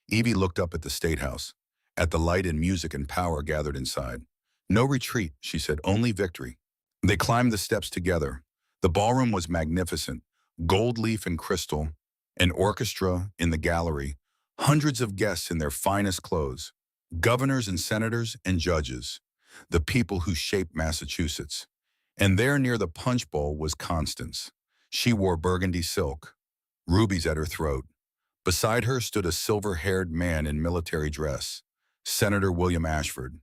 Evie looked up at the State House, at the light and music and power gathered inside. "No retreat," she said, "only victory." They climbed the steps together. The ballroom was magnificent, gold leaf and crystal, an orchestra in the gallery, hundreds of guests in their finest clothes, governors and senators and judges, the people who shaped Massachusetts. And there near the punch bowl was Constance. She wore burgundy silk, rubies at her throat. Beside her stood a silver-haired man in military dress, Senator William Ashford.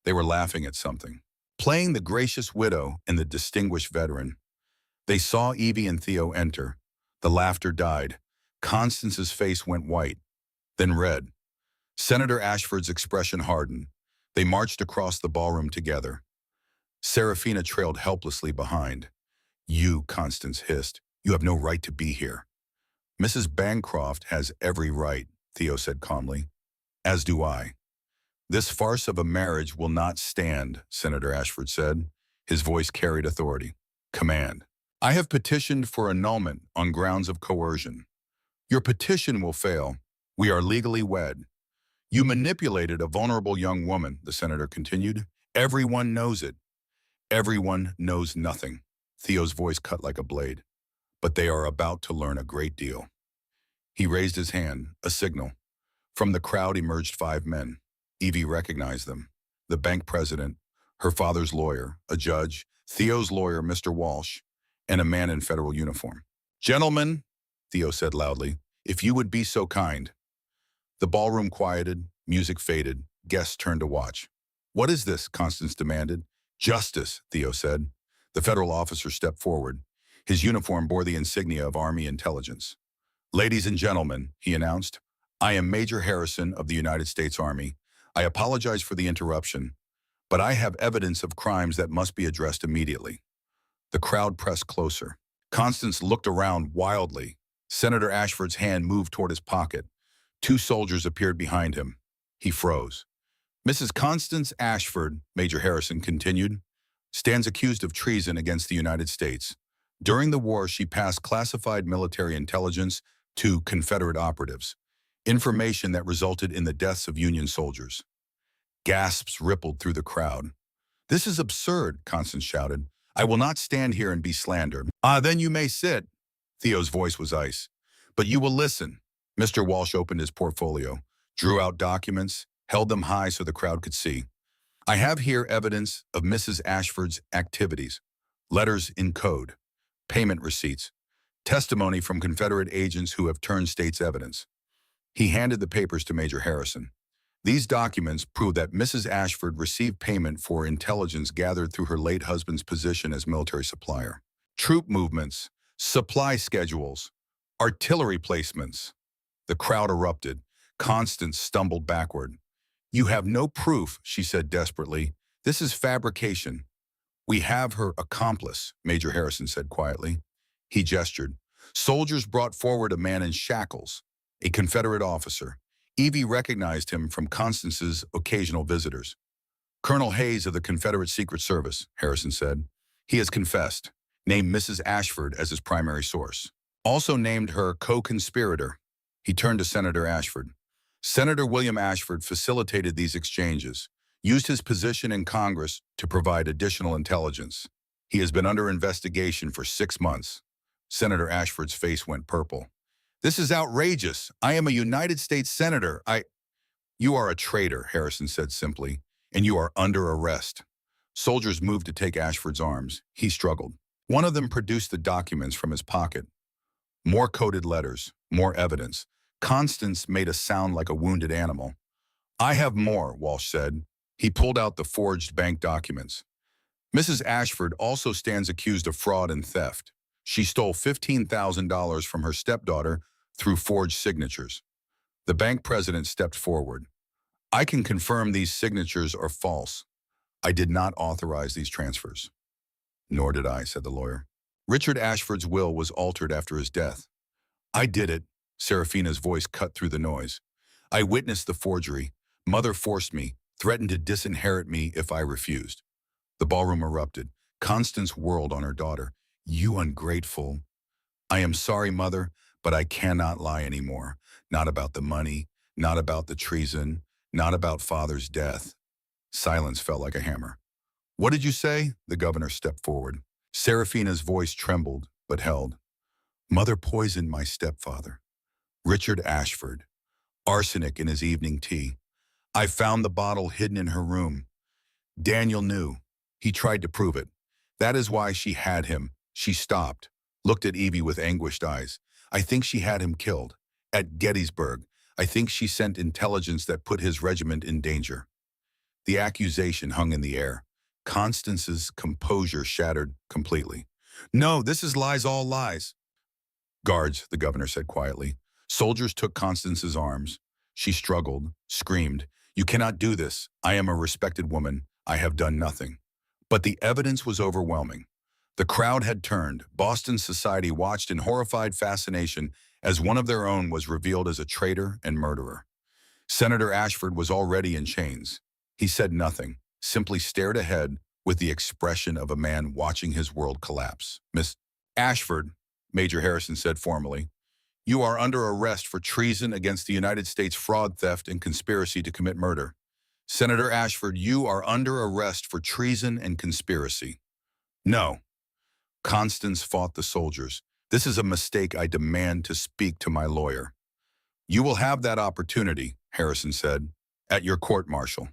They were laughing at something, playing the gracious widow and the distinguished veteran. They saw Evie and Theo enter. The laughter died. Constance's face went white, then red. Senator Ashford's expression hardened. They marched across the ballroom together. Serafina trailed helplessly behind. "You," Constance hissed, "you have no right to be here." "Mrs. Bancroft has every right," Theo said calmly. "As do I." "This farce of a marriage will not stand," Senator Ashford said. His voice carried authority. "Command. I have petitioned for annulment on grounds of coercion. Your petition will fail. We are legally wed." "You manipulated a vulnerable young woman," the senator continued. "Everyone knows it." "Everyone knows nothing." Theo's voice cut like a blade. "But they are about to learn a great deal." He raised his hand, a signal. From the crowd emerged 5 men. Evie recognized them. The bank president, her father's lawyer, a judge, Theo's lawyer, Mr. Walsh, and a man in federal uniform. "Gentlemen," Theo said loudly, "if you would be so kind." The ballroom quieted, music faded, guests turned to watch. "What is this?" Constance demanded. "Justice," Theo said. The federal officer stepped forward. His uniform bore the insignia of Army Intelligence. "Ladies and gentlemen," he announced, "I am Major Harrison of the United States Army. I apologize for the interruption, but I have evidence of crimes that must be addressed immediately." The crowd pressed closer. Constance looked around wildly. Senator Ashford's hand moved toward his pocket. 2 soldiers appeared behind him. He froze. "Mrs. Constance Ashford," Major Harrison continued, "stands accused of treason against the United States. During the war, she passed classified military intelligence to Confederate operatives, information that resulted in the deaths of Union soldiers." Gasps rippled through the crowd. "This is absurd," Constance shouted. "I will not stand here and be slandered." Then you may sit." Theo's voice was ice. "But you will listen." Mr. Walsh opened his portfolio, drew out documents, held them high so the crowd could see. "I have here evidence of Mrs. Ashford's activities, letters in code, payment receipts, testimony from Confederate agents who have turned state's evidence." He handed the papers to Major Harrison. "These documents prove that Mrs. Ashford received payment for intelligence gathered through her late husband's position as military supplier. Troop movements, supply schedules, Artillery placements. The crowd erupted. Constance stumbled backward. You have no proof, she said desperately. This is fabrication. We have her accomplice, Major Harrison said quietly. He gestured. Soldiers brought forward a man in shackles, a Confederate officer. Evie recognized him from Constance's occasional visitors. Colonel Hayes of the Confederate Secret Service, Harrison said. He has confessed, named Mrs. Ashford as his primary source. Also named her co-conspirator. He turned to Senator Ashford. Senator William Ashford facilitated these exchanges, used his position in Congress to provide additional intelligence. He has been under investigation for 6 months. Senator Ashford's face went purple. This is outrageous. I am a United States Senator. You are a traitor, Harrison said simply, and you are under arrest. Soldiers moved to take Ashford's arms. He struggled. One of them produced the documents from his pocket. More coded letters, more evidence. Constance made a sound like a wounded animal. I have more, Walsh said. He pulled out the forged bank documents. Mrs. Ashford also stands accused of fraud and theft. She stole $15,000 from her stepdaughter through forged signatures. The bank president stepped forward. I can confirm these signatures are false. I did not authorize these transfers. Nor did I, said the lawyer. Richard Ashford's will was altered after his death. I did it, Serafina's voice cut through the noise. I witnessed the forgery. Mother forced me, threatened to disinherit me if I refused. The ballroom erupted. Constance whirled on her daughter. You ungrateful. I am sorry, Mother, but I cannot lie anymore. Not about the money, not about the treason, not about Father's death. Silence fell like a hammer. What did you say? The governor stepped forward. Serafina's voice trembled, but held. Mother poisoned my stepfather. Richard Ashford. Arsenic in his evening tea. I found the bottle hidden in her room. Daniel knew. He tried to prove it. That is why she had him. She stopped, looked at Evie with anguished eyes. I think she had him killed. At Gettysburg, I think she sent intelligence that put his regiment in danger. The accusation hung in the air. Constance's composure shattered completely. No, this is lies, all lies. Guards, the governor said quietly. Soldiers took Constance's arms. She struggled, screamed. You cannot do this. I am a respected woman. I have done nothing. But the evidence was overwhelming. The crowd had turned. Boston society watched in horrified fascination as one of their own was revealed as a traitor and murderer. Senator Ashford was already in chains. He said nothing, simply stared ahead with the expression of a man watching his world collapse. Miss Ashford, Major Harrison said formally, you are under arrest for treason against the United States, fraud, theft, and conspiracy to commit murder. Senator Ashford, you are under arrest for treason and conspiracy. No. Constance fought the soldiers. This is a mistake. I demand to speak to my lawyer. You will have that opportunity, Harrison said, at your court-martial.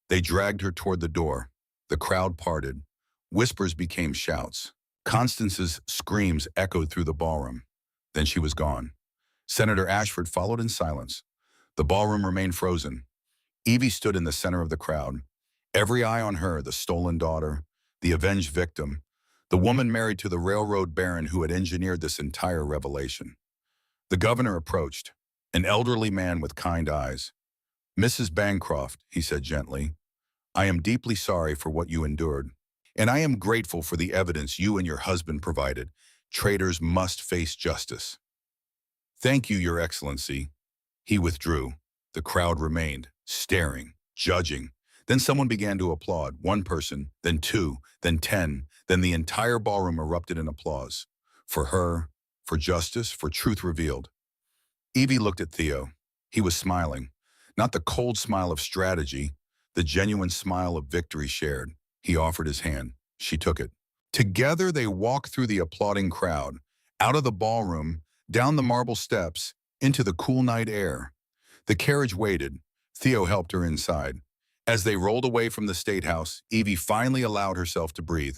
They dragged her toward the door. The crowd parted. Whispers became shouts. Constance's screams echoed through the ballroom. Then she was gone. Senator Ashford followed in silence. The ballroom remained frozen. Evie stood in the center of the crowd. Every eye on her, the stolen daughter, the avenged victim, the woman married to the railroad baron who had engineered this entire revelation. The governor approached, an elderly man with kind eyes. Mrs. Bancroft, he said gently, I am deeply sorry for what you endured, and I am grateful for the evidence you and your husband provided. Traitors must face justice. Thank you, Your Excellency. He withdrew. The crowd remained, staring, judging. Then someone began to applaud, one person, then two, then 10, then the entire ballroom erupted in applause. For her, for justice, for truth revealed. Evie looked at Theo. He was smiling, not the cold smile of strategy, the genuine smile of victory shared. He offered his hand. She took it. Together they walked through the applauding crowd, out of the ballroom, down the marble steps, into the cool night air. The carriage waited. Theo helped her inside. As they rolled away from the State House, Evie finally allowed herself to breathe.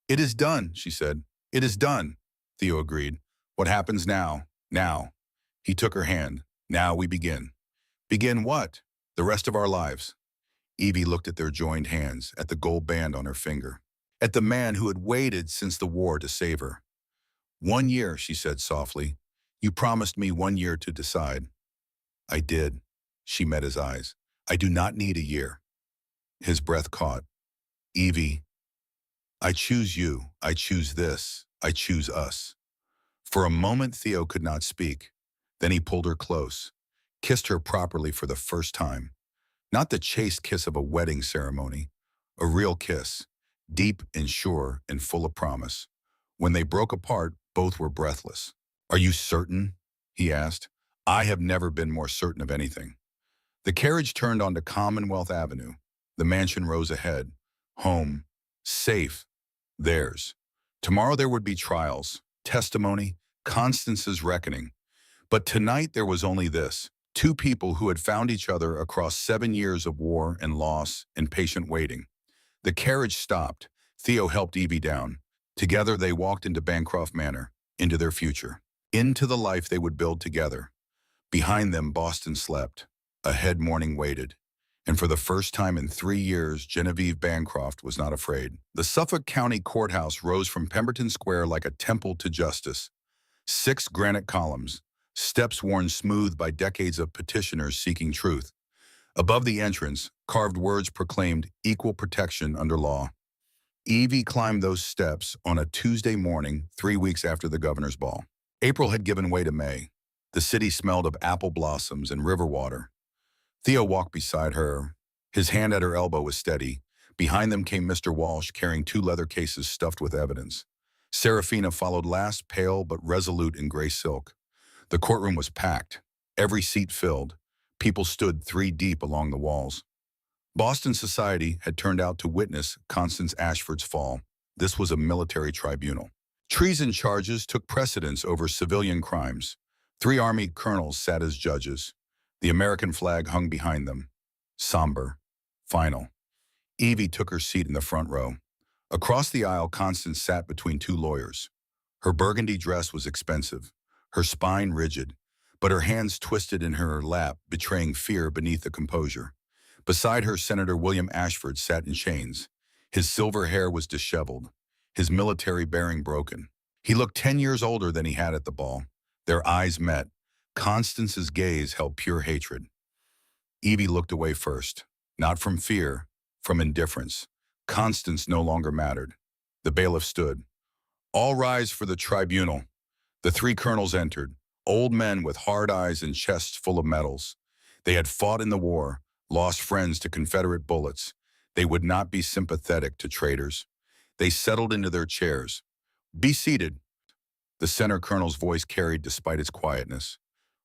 It is done, she said. It is done, Theo agreed. What happens now? Now. He took her hand. Now we begin. Begin what? The rest of our lives. Evie looked at their joined hands, at the gold band on her finger, at the man who had waited since the war to save her. 1 year, she said softly. You promised me 1 year to decide. I did. She met his eyes. I do not need a year. His breath caught. Evie, I choose you. I choose this. I choose us. For a moment, Theo could not speak. Then he pulled her close, kissed her properly for the first time. Not the chaste kiss of a wedding ceremony, a real kiss, deep and sure and full of promise. When they broke apart, both were breathless. Are you certain? He asked. I have never been more certain of anything. The carriage turned onto Commonwealth Avenue. The mansion rose ahead. Home. Safe. Theirs. Tomorrow there would be trials, testimony, Constance's reckoning. But tonight there was only this. Two people who had found each other across 7 years of war and loss and patient waiting. The carriage stopped. Theo helped Evie down. Together they walked into Bancroft Manor, into their future, into the life they would build together. Behind them, Boston slept. Ahead, morning waited. And for the first time in 3 years, Genevieve Bancroft was not afraid. The Suffolk County Courthouse rose from Pemberton Square like a temple to justice. 6 granite columns, steps worn smooth by decades of petitioners seeking truth. Above the entrance, carved words proclaimed equal protection under law. Evie climbed those steps on a Tuesday morning, 3 weeks after the governor's ball. April had given way to May. The city smelled of apple blossoms and river water. Theo walked beside her. His hand at her elbow was steady. Behind them came Mr. Walsh, carrying 2 leather cases stuffed with evidence. Serafina followed last, pale but resolute in gray silk. The courtroom was packed, every seat filled. People stood 3 deep along the walls. Boston society had turned out to witness Constance Ashford's fall. This was a military tribunal. Treason charges took precedence over civilian crimes. 3 Army colonels sat as judges. The American flag hung behind them. Somber. Final. Evie took her seat in the front row. Across the aisle, Constance sat between 2 lawyers. Her burgundy dress was expensive, her spine rigid, but her hands twisted in her lap, betraying fear beneath the composure. Beside her, Senator William Ashford sat in chains. His silver hair was disheveled, his military bearing broken. He looked 10 years older than he had at the ball. Their eyes met. Constance's gaze held pure hatred. Evie looked away first, not from fear, from indifference. Constance no longer mattered. The bailiff stood. All rise for the tribunal. The 3 colonels entered, old men with hard eyes and chests full of medals. They had fought in the war, lost friends to Confederate bullets. They would not be sympathetic to traitors. They settled into their chairs. Be seated. The center colonel's voice carried despite its quietness.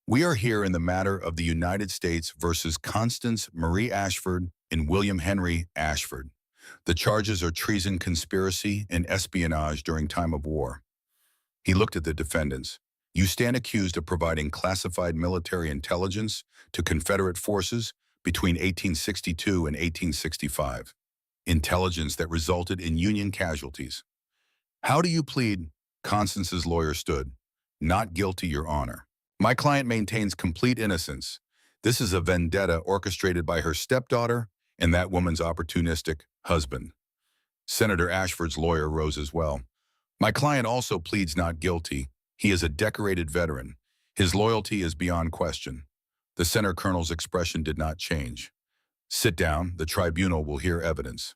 We are here in the matter of the United States versus Constance Marie Ashford and William Henry Ashford. The charges are treason, conspiracy, and espionage during time of war. He looked at the defendants. You stand accused of providing classified military intelligence to Confederate forces between 1862 and 1865. Intelligence that resulted in Union casualties. How do you plead? Constance's lawyer stood. Not guilty, Your Honor. My client maintains complete innocence. This is a vendetta orchestrated by her stepdaughter and that woman's opportunistic husband. Senator Ashford's lawyer rose as well. My client also pleads not guilty. He is a decorated veteran. His loyalty is beyond question. The center colonel's expression did not change. Sit down. The tribunal will hear evidence.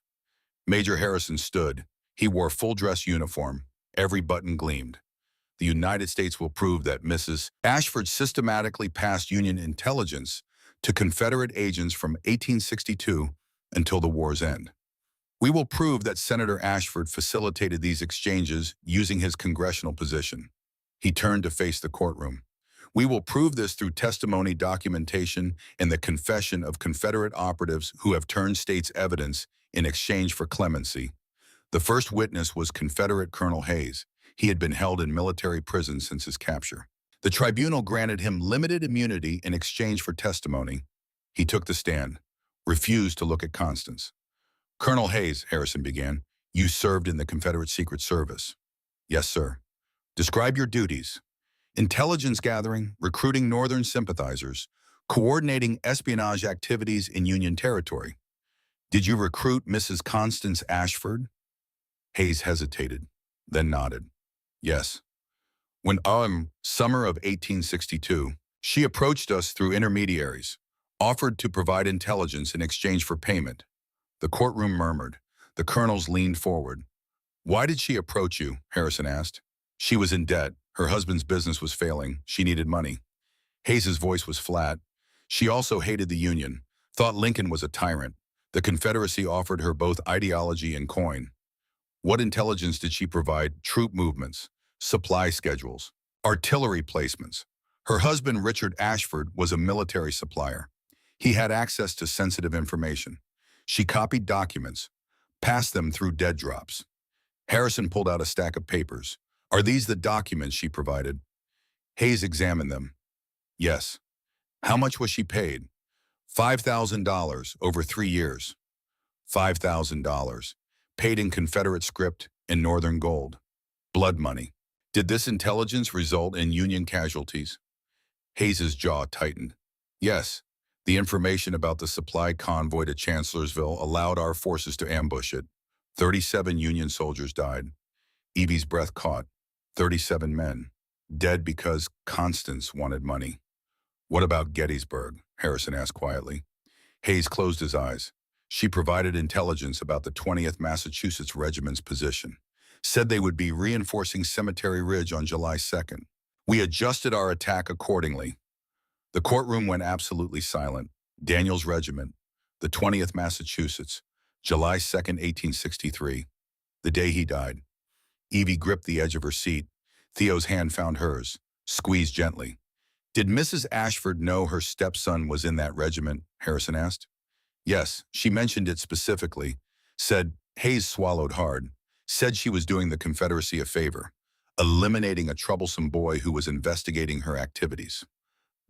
Major Harrison stood. He wore full-dress uniform. Every button gleamed. The United States will prove that Mrs. Ashford systematically passed Union intelligence to Confederate agents from 1862 until the war's end. We will prove that Senator Ashford facilitated these exchanges using his congressional position. He turned to face the courtroom. We will prove this through testimony, documentation, and the confession of Confederate operatives who have turned state's evidence in exchange for clemency. The first witness was Confederate Colonel Hayes. He had been held in military prison since his capture. The tribunal granted him limited immunity in exchange for testimony. He took the stand, refused to look at Constance. Colonel Hayes, Harrison began, you served in the Confederate Secret Service. Yes, sir. Describe your duties. Intelligence gathering, recruiting Northern sympathizers, coordinating espionage activities in Union territory. Did you recruit Mrs. Constance Ashford? Hayes hesitated, then nodded. Yes. When summer of 1862, she approached us through intermediaries, offered to provide intelligence in exchange for payment. The courtroom murmured. The colonels leaned forward. Why did she approach you? Harrison asked. She was in debt. Her husband's business was failing. She needed money. Hayes's voice was flat. She also hated the Union, thought Lincoln was a tyrant. The Confederacy offered her both ideology and coin. What intelligence did she provide? Troop movements, supply schedules, artillery placements. Her husband, Richard Ashford, was a military supplier. He had access to sensitive information. She copied documents, passed them through dead drops. Harrison pulled out a stack of papers. Are these the documents she provided? Hayes examined them. Yes. How much was she paid? $5,000 over 3 years. $5,000. Paid in Confederate script and Northern gold. Blood money. Did this intelligence result in Union casualties? Hayes's jaw tightened. Yes. The information about the supply convoy to Chancellorsville allowed our forces to ambush it. 37 Union soldiers died. Evie's breath caught. 37 men. Dead because Constance wanted money. What about Gettysburg? Harrison asked quietly. Hayes closed his eyes. She provided intelligence about the 20th Massachusetts Regiment's position. Said they would be reinforcing Cemetery Ridge on July 2nd. We adjusted our attack accordingly. The courtroom went absolutely silent. Daniel's regiment, the 20th Massachusetts, July 2nd, 1863, the day he died. Evie gripped the edge of her seat. Theo's hand found hers, squeezed gently. Did Mrs. Ashford know her stepson was in that regiment? Harrison asked. Yes, she mentioned it specifically. Said, Hayes swallowed hard. Said she was doing the Confederacy a favor, eliminating a troublesome boy who was investigating her activities.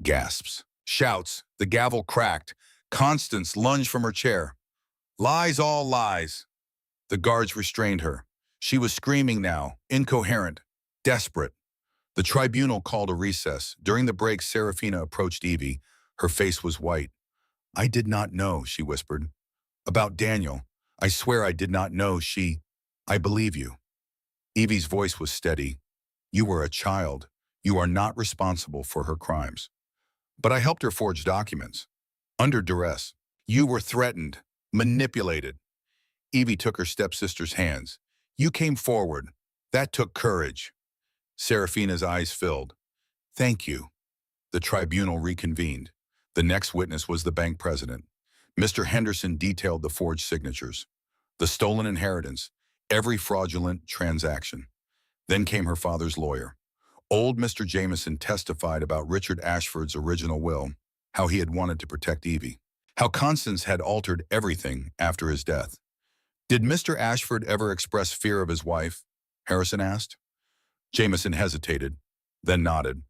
Gasps. Shouts. The gavel cracked. Constance lunged from her chair. Lies, all lies. The guards restrained her. She was screaming now, incoherent, desperate. The tribunal called a recess. During the break, Serafina approached Evie. Her face was white. I did not know, she whispered. About Daniel. I swear I did not know. I believe you. Evie's voice was steady. You were a child. You are not responsible for her crimes. But I helped her forge documents. Under duress. You were threatened, manipulated. Evie took her stepsister's hands. You came forward. That took courage. Serafina's eyes filled. Thank you. The tribunal reconvened. The next witness was the bank president. Mr. Henderson detailed the forged signatures, the stolen inheritance, every fraudulent transaction. Then came her father's lawyer. Old Mr. Jameson testified about Richard Ashford's original will, how he had wanted to protect Evie, how Constance had altered everything after his death. Did Mr. Ashford ever express fear of his wife? Harrison asked. Jameson hesitated, then nodded.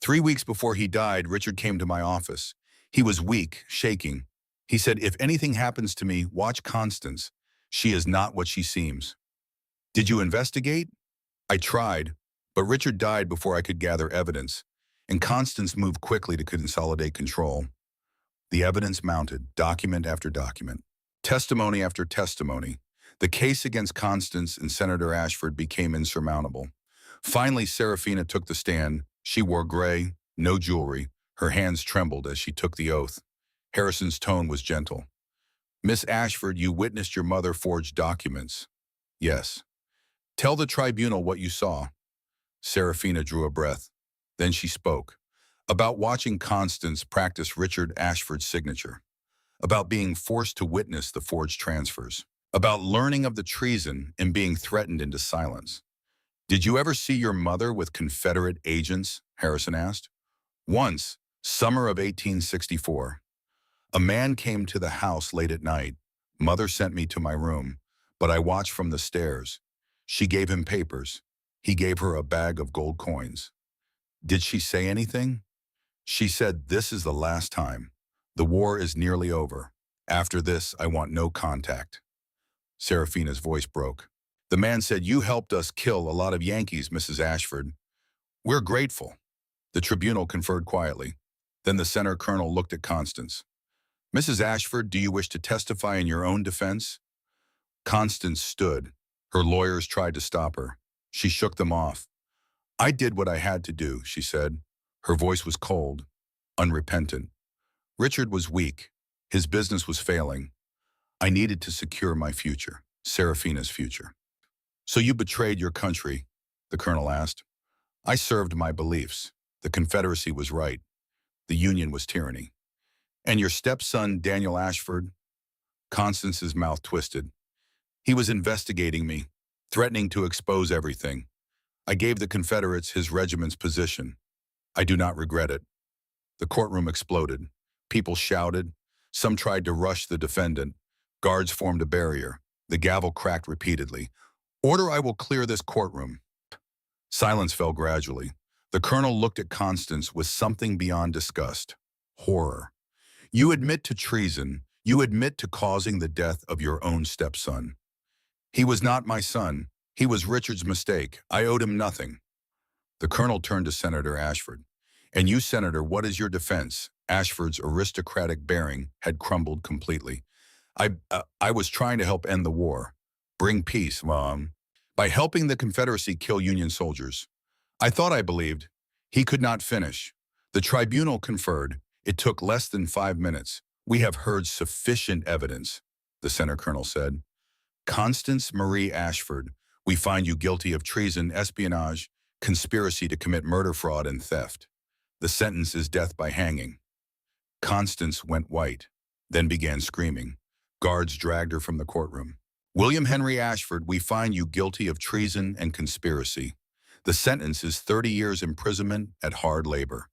3 weeks before he died, Richard came to my office. He was weak, shaking. He said, if anything happens to me, watch Constance. She is not what she seems. Did you investigate? I tried, but Richard died before I could gather evidence, and Constance moved quickly to consolidate control. The evidence mounted, document after document, testimony after testimony. The case against Constance and Senator Ashford became insurmountable. Finally, Serafina took the stand. She wore gray, no jewelry. Her hands trembled as she took the oath. Harrison's tone was gentle. Miss Ashford, you witnessed your mother forge documents. Yes. Tell the tribunal what you saw. Serafina drew a breath. Then she spoke. About watching Constance practice Richard Ashford's signature. About being forced to witness the forged transfers. About learning of the treason and being threatened into silence. Did you ever see your mother with Confederate agents? Harrison asked. Once, summer of 1864. A man came to the house late at night. Mother sent me to my room, but I watched from the stairs. She gave him papers. He gave her a bag of gold coins. Did she say anything? She said, this is the last time. The war is nearly over. After this, I want no contact. Serafina's voice broke. The man said, you helped us kill a lot of Yankees, Mrs. Ashford. We're grateful. The tribunal conferred quietly. Then the center colonel looked at Constance. Mrs. Ashford, do you wish to testify in your own defense? Constance stood. Her lawyers tried to stop her. She shook them off. I did what I had to do, she said. Her voice was cold, unrepentant. Richard was weak. His business was failing. I needed to secure my future, Serafina's future. So you betrayed your country? The colonel asked. I served my beliefs. The Confederacy was right. The Union was tyranny. And your stepson, Daniel Ashford? Constance's mouth twisted. He was investigating me, threatening to expose everything. I gave the Confederates his regiment's position. I do not regret it. The courtroom exploded. People shouted. Some tried to rush the defendant. Guards formed a barrier. The gavel cracked repeatedly. Order, I will clear this courtroom. Silence fell gradually. The colonel looked at Constance with something beyond disgust. Horror. You admit to treason. You admit to causing the death of your own stepson. He was not my son. He was Richard's mistake. I owed him nothing. The colonel turned to Senator Ashford. And you, Senator, what is your defense? Ashford's aristocratic bearing had crumbled completely. I was trying to help end the war. Bring peace, Mom. By helping the Confederacy kill Union soldiers. I thought I believed. He could not finish. The tribunal conferred. It took less than 5 minutes. We have heard sufficient evidence, the Center Colonel said. Constance Marie Ashford, we find you guilty of treason, espionage, conspiracy to commit murder, fraud, and theft. The sentence is death by hanging. Constance went white, then began screaming. Guards dragged her from the courtroom. William Henry Ashford, we find you guilty of treason and conspiracy. The sentence is 30 years imprisonment at hard labor.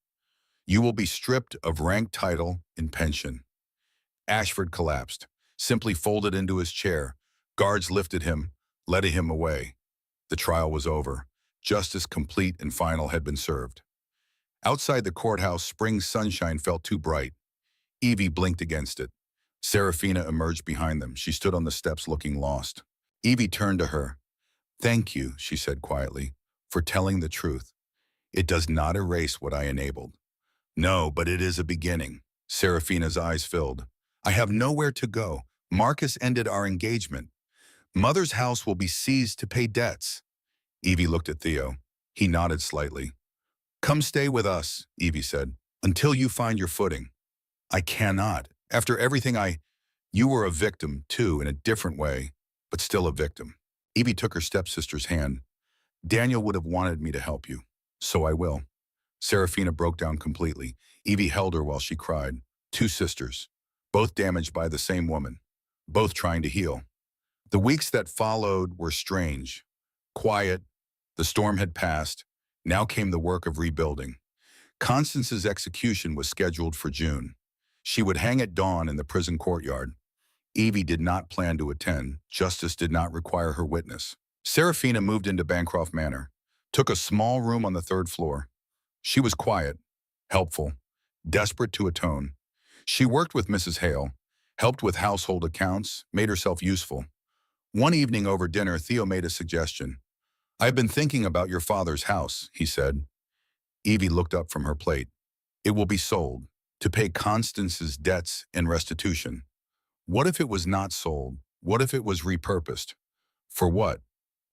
You will be stripped of rank, title, and pension. Ashford collapsed, simply folded into his chair. Guards lifted him, led him away. The trial was over. Justice complete and final had been served. Outside the courthouse, spring sunshine felt too bright. Evie blinked against it. Serafina emerged behind them. She stood on the steps looking lost. Evie turned to her. Thank you, she said quietly, for telling the truth. It does not erase what I enabled. No, but it is a beginning. Serafina's eyes filled. I have nowhere to go. Marcus ended our engagement. Mother's house will be seized to pay debts. Evie looked at Theo. He nodded slightly. Come stay with us, Evie said, until you find your footing. I cannot. After everything You were a victim, too, in a different way, but still a victim. Evie took her stepsister's hand. Daniel would have wanted me to help you, so I will. Serafina broke down completely. Evie held her while she cried. 2 sisters, both damaged by the same woman, both trying to heal. The weeks that followed were strange. Quiet, the storm had passed. Now came the work of rebuilding. Constance's execution was scheduled for June. She would hang at dawn in the prison courtyard. Evie did not plan to attend. Justice did not require her witness. Serafina moved into Bancroft Manor, took a small room on the 3rd floor. She was quiet, helpful, desperate to atone. She worked with Mrs. Hale, helped with household accounts, made herself useful. One evening over dinner, Theo made a suggestion. I've been thinking about your father's house, he said. Evie looked up from her plate. It will be sold, to pay Constance's debts and restitution. What if it was not sold? What if it was repurposed? For what?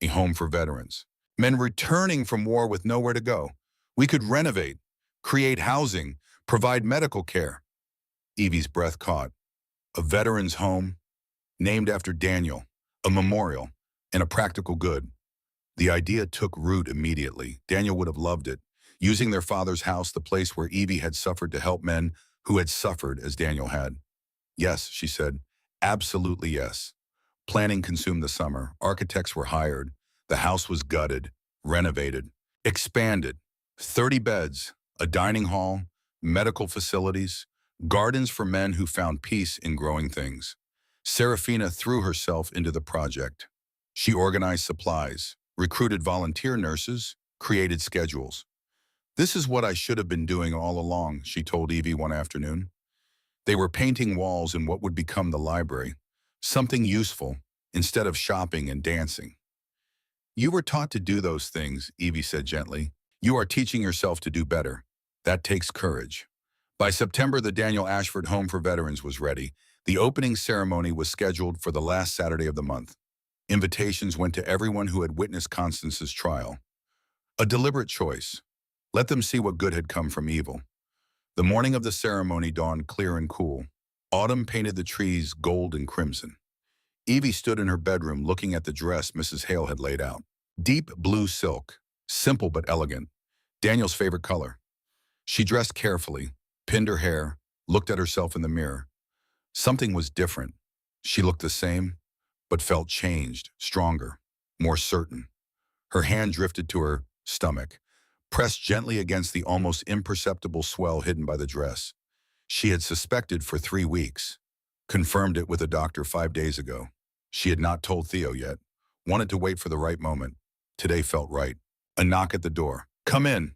A home for veterans. Men returning from war with nowhere to go. We could renovate, create housing, provide medical care. Evie's breath caught. A veteran's home, named after Daniel, a memorial, and a practical good. The idea took root immediately. Daniel would have loved it, using their father's house, the place where Evie had suffered, to help men who had suffered as Daniel had. Yes, she said, absolutely yes. Planning consumed the summer. Architects were hired. The house was gutted, renovated, expanded. 30 beds, a dining hall, medical facilities, gardens for men who found peace in growing things. Serafina threw herself into the project. She organized supplies, recruited volunteer nurses, created schedules. This is what I should have been doing all along, she told Evie one afternoon. They were painting walls in what would become the library, something useful, instead of shopping and dancing. You were taught to do those things, Evie said gently. You are teaching yourself to do better. That takes courage. By September, the Daniel Ashford Home for Veterans was ready. The opening ceremony was scheduled for the last Saturday of the month. Invitations went to everyone who had witnessed Constance's trial. A deliberate choice. Let them see what good had come from evil. The morning of the ceremony dawned clear and cool. Autumn painted the trees gold and crimson. Evie stood in her bedroom looking at the dress Mrs. Hale had laid out. Deep blue silk, simple but elegant, Daniel's favorite color. She dressed carefully, pinned her hair, looked at herself in the mirror. Something was different. She looked the same, but felt changed, stronger, more certain. Her hand drifted to her stomach, pressed gently against the almost imperceptible swell hidden by the dress. She had suspected for 3 weeks, confirmed it with a doctor 5 days ago. She had not told Theo yet, wanted to wait for the right moment. Today felt right. A knock at the door. "Come in."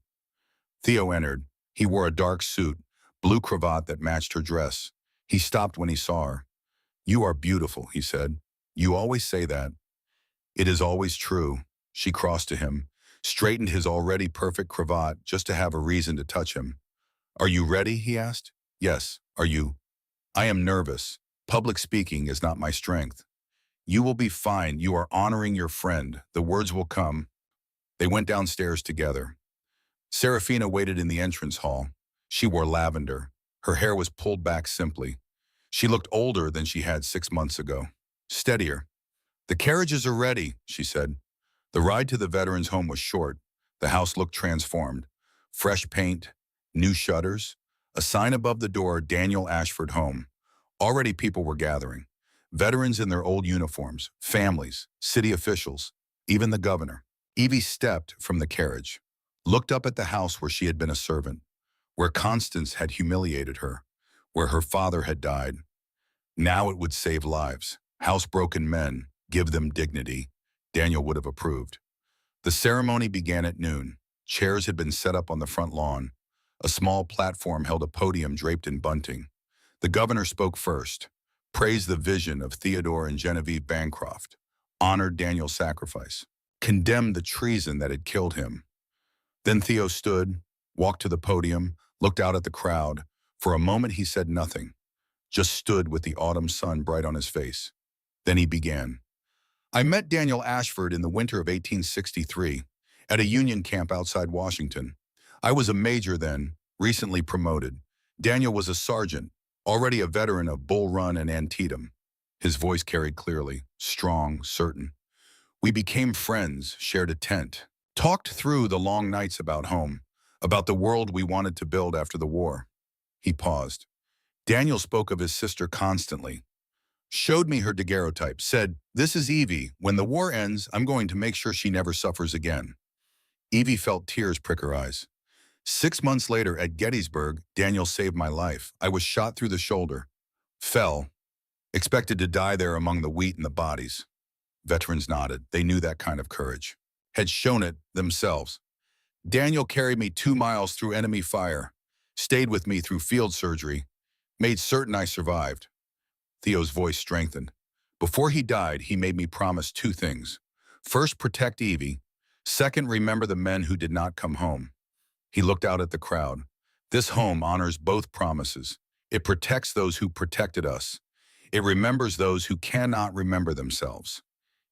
Theo entered. He wore a dark suit, blue cravat that matched her dress. He stopped when he saw her. "You are beautiful," he said. "You always say that." "It is always true." She crossed to him, straightened his already perfect cravat just to have a reason to touch him. "Are you ready?" he asked. "Yes. Are you?" "I am nervous. Public speaking is not my strength." "You will be fine. You are honoring your friend. The words will come." They went downstairs together. Serafina waited in the entrance hall. She wore lavender. Her hair was pulled back simply. She looked older than she had 6 months ago. Steadier. "The carriages are ready," she said. The ride to the veterans' home was short. The house looked transformed. Fresh paint, new shutters, a sign above the door, Daniel Ashford Home. Already people were gathering. Veterans in their old uniforms, families, city officials, even the governor. Evie stepped from the carriage, looked up at the house where she had been a servant, where Constance had humiliated her, where her father had died. Now it would save lives. Housebroken men, give them dignity. Daniel would have approved. The ceremony began at noon. Chairs had been set up on the front lawn. A small platform held a podium draped in bunting. The governor spoke first, praised the vision of Theodore and Genevieve Bancroft, honored Daniel's sacrifice, condemned the treason that had killed him. Then Theo stood, walked to the podium, looked out at the crowd. For a moment he said nothing, just stood with the autumn sun bright on his face. Then he began. "I met Daniel Ashford in the winter of 1863 at a Union camp outside Washington. I was a major then, recently promoted. Daniel was a sergeant, already a veteran of Bull Run and Antietam." His voice carried clearly, strong, certain. "We became friends, shared a tent, talked through the long nights about home, about the world we wanted to build after the war." He paused. Daniel spoke of his sister constantly. Showed me her daguerreotype, said, "This is Evie. When the war ends, I'm going to make sure she never suffers again." Evie felt tears prick her eyes. 6 months later at Gettysburg, Daniel saved my life. I was shot through the shoulder. Fell. Expected to die there among the wheat and the bodies. Veterans nodded. They knew that kind of courage. Had shown it themselves. "Daniel carried me 2 miles through enemy fire. Stayed with me through field surgery. Made certain I survived." Theo's voice strengthened. "Before he died, he made me promise 2 things. First, protect Evie. Second, remember the men who did not come home." He looked out at the crowd. "This home honors both promises. It protects those who protected us. It remembers those who cannot remember themselves."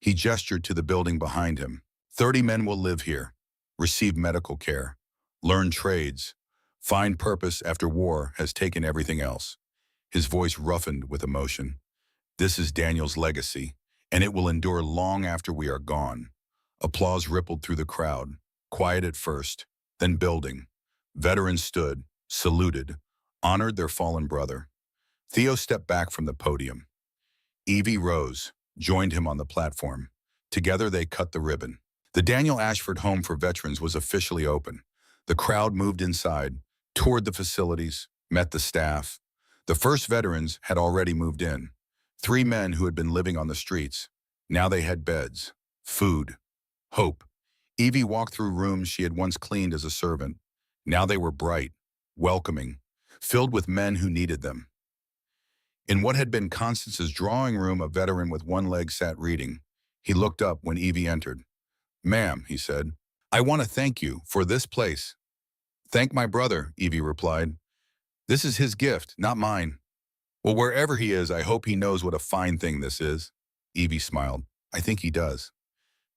He gestured to the building behind him. 30 men will live here, receive medical care, learn trades, find purpose after war has taken everything else." His voice roughened with emotion. "This is Daniel's legacy, and it will endure long after we are gone." Applause rippled through the crowd, quiet at first, then building. Veterans stood, saluted, honored their fallen brother. Theo stepped back from the podium. Evie rose, joined him on the platform. Together they cut the ribbon. The Daniel Ashford Home for Veterans was officially open. The crowd moved inside, toured the facilities, met the staff. The first veterans had already moved in. 3 men who had been living on the streets. Now they had beds, food, hope. Evie walked through rooms she had once cleaned as a servant. Now they were bright, welcoming, filled with men who needed them. In what had been Constance's drawing room, a veteran with one leg sat reading. He looked up when Evie entered. "Ma'am," he said, "I want to thank you for this place." "Thank my brother," Evie replied. "This is his gift, not mine." "Well, wherever he is, I hope he knows what a fine thing this is." Evie smiled. "I think he does."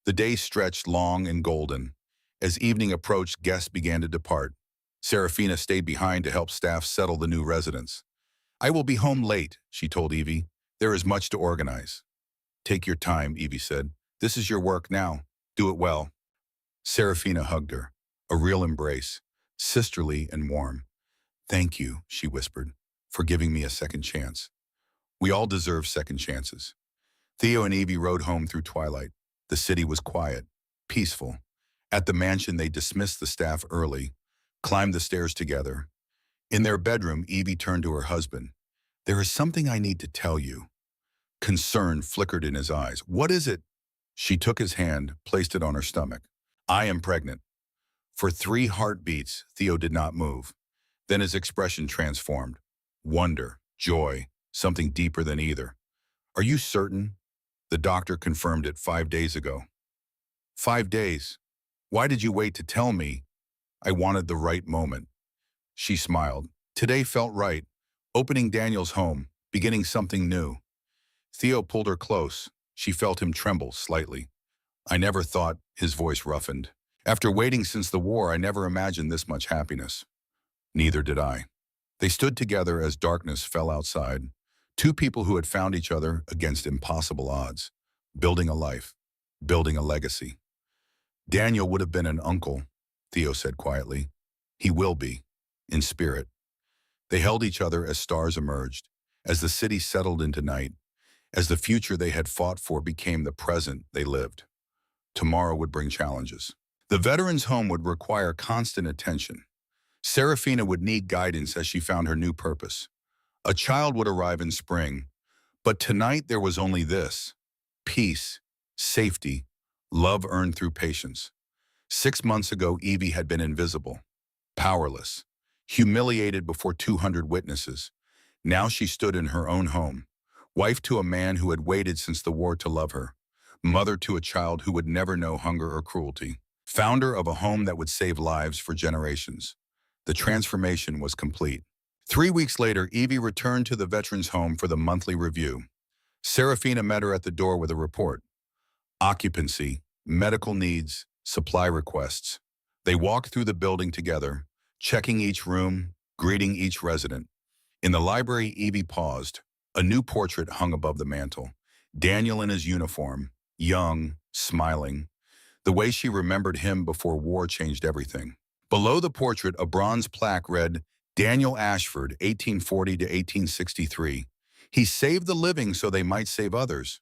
The day stretched long and golden. As evening approached, guests began to depart. Serafina stayed behind to help staff settle the new residents. I will be home late, she told Evie. There is much to organize. Take your time, Evie said. This is your work now. Do it well. Serafina hugged her, a real embrace, sisterly and warm. Thank you, she whispered, for giving me a second chance. We all deserve second chances. Theo and Evie rode home through twilight. The city was quiet, peaceful. At the mansion, they dismissed the staff early, climbed the stairs together. In their bedroom, Evie turned to her husband. There is something I need to tell you. Concern flickered in his eyes. What is it? She took his hand, placed it on her stomach. I am pregnant. For 3 heartbeats, Theo did not move. Then his expression transformed. Wonder, joy, something deeper than either. Are you certain? The doctor confirmed it 5 days ago. 5 days? Why did you wait to tell me? I wanted the right moment. She smiled. Today felt right. Opening Daniel's home, beginning something new. Theo pulled her close. She felt him tremble slightly. I never thought, his voice roughened. After waiting since the war, I never imagined this much happiness. Neither did I. They stood together as darkness fell outside. 2 people who had found each other against impossible odds. Building a life. Building a legacy. Daniel would have been an uncle, Theo said quietly. He will be, in spirit. They held each other as stars emerged, as the city settled into night, as the future they had fought for became the present they lived. Tomorrow would bring challenges. The veterans' home would require constant attention. Serafina would need guidance as she found her new purpose. A child would arrive in spring, but tonight there was only this: peace, safety, love earned through patience. 6 months ago, Evie had been invisible, powerless, humiliated before 200 witnesses. Now she stood in her own home, wife to a man who had waited since the war to love her, mother to a child who would never know hunger or cruelty, founder of a home that would save lives for generations. The transformation was complete. 3 weeks later, Evie returned to the veterans' home for the monthly review. Serafina met her at the door with a report. Occupancy, medical needs, supply requests. They walked through the building together, checking each room, greeting each resident. In the library, Evie paused. A new portrait hung above the mantel. Daniel in his uniform, young, smiling. The way she remembered him before war changed everything. Below the portrait, a bronze plaque read, Daniel Ashford, 1840 to 1863. He saved the living so they might save others.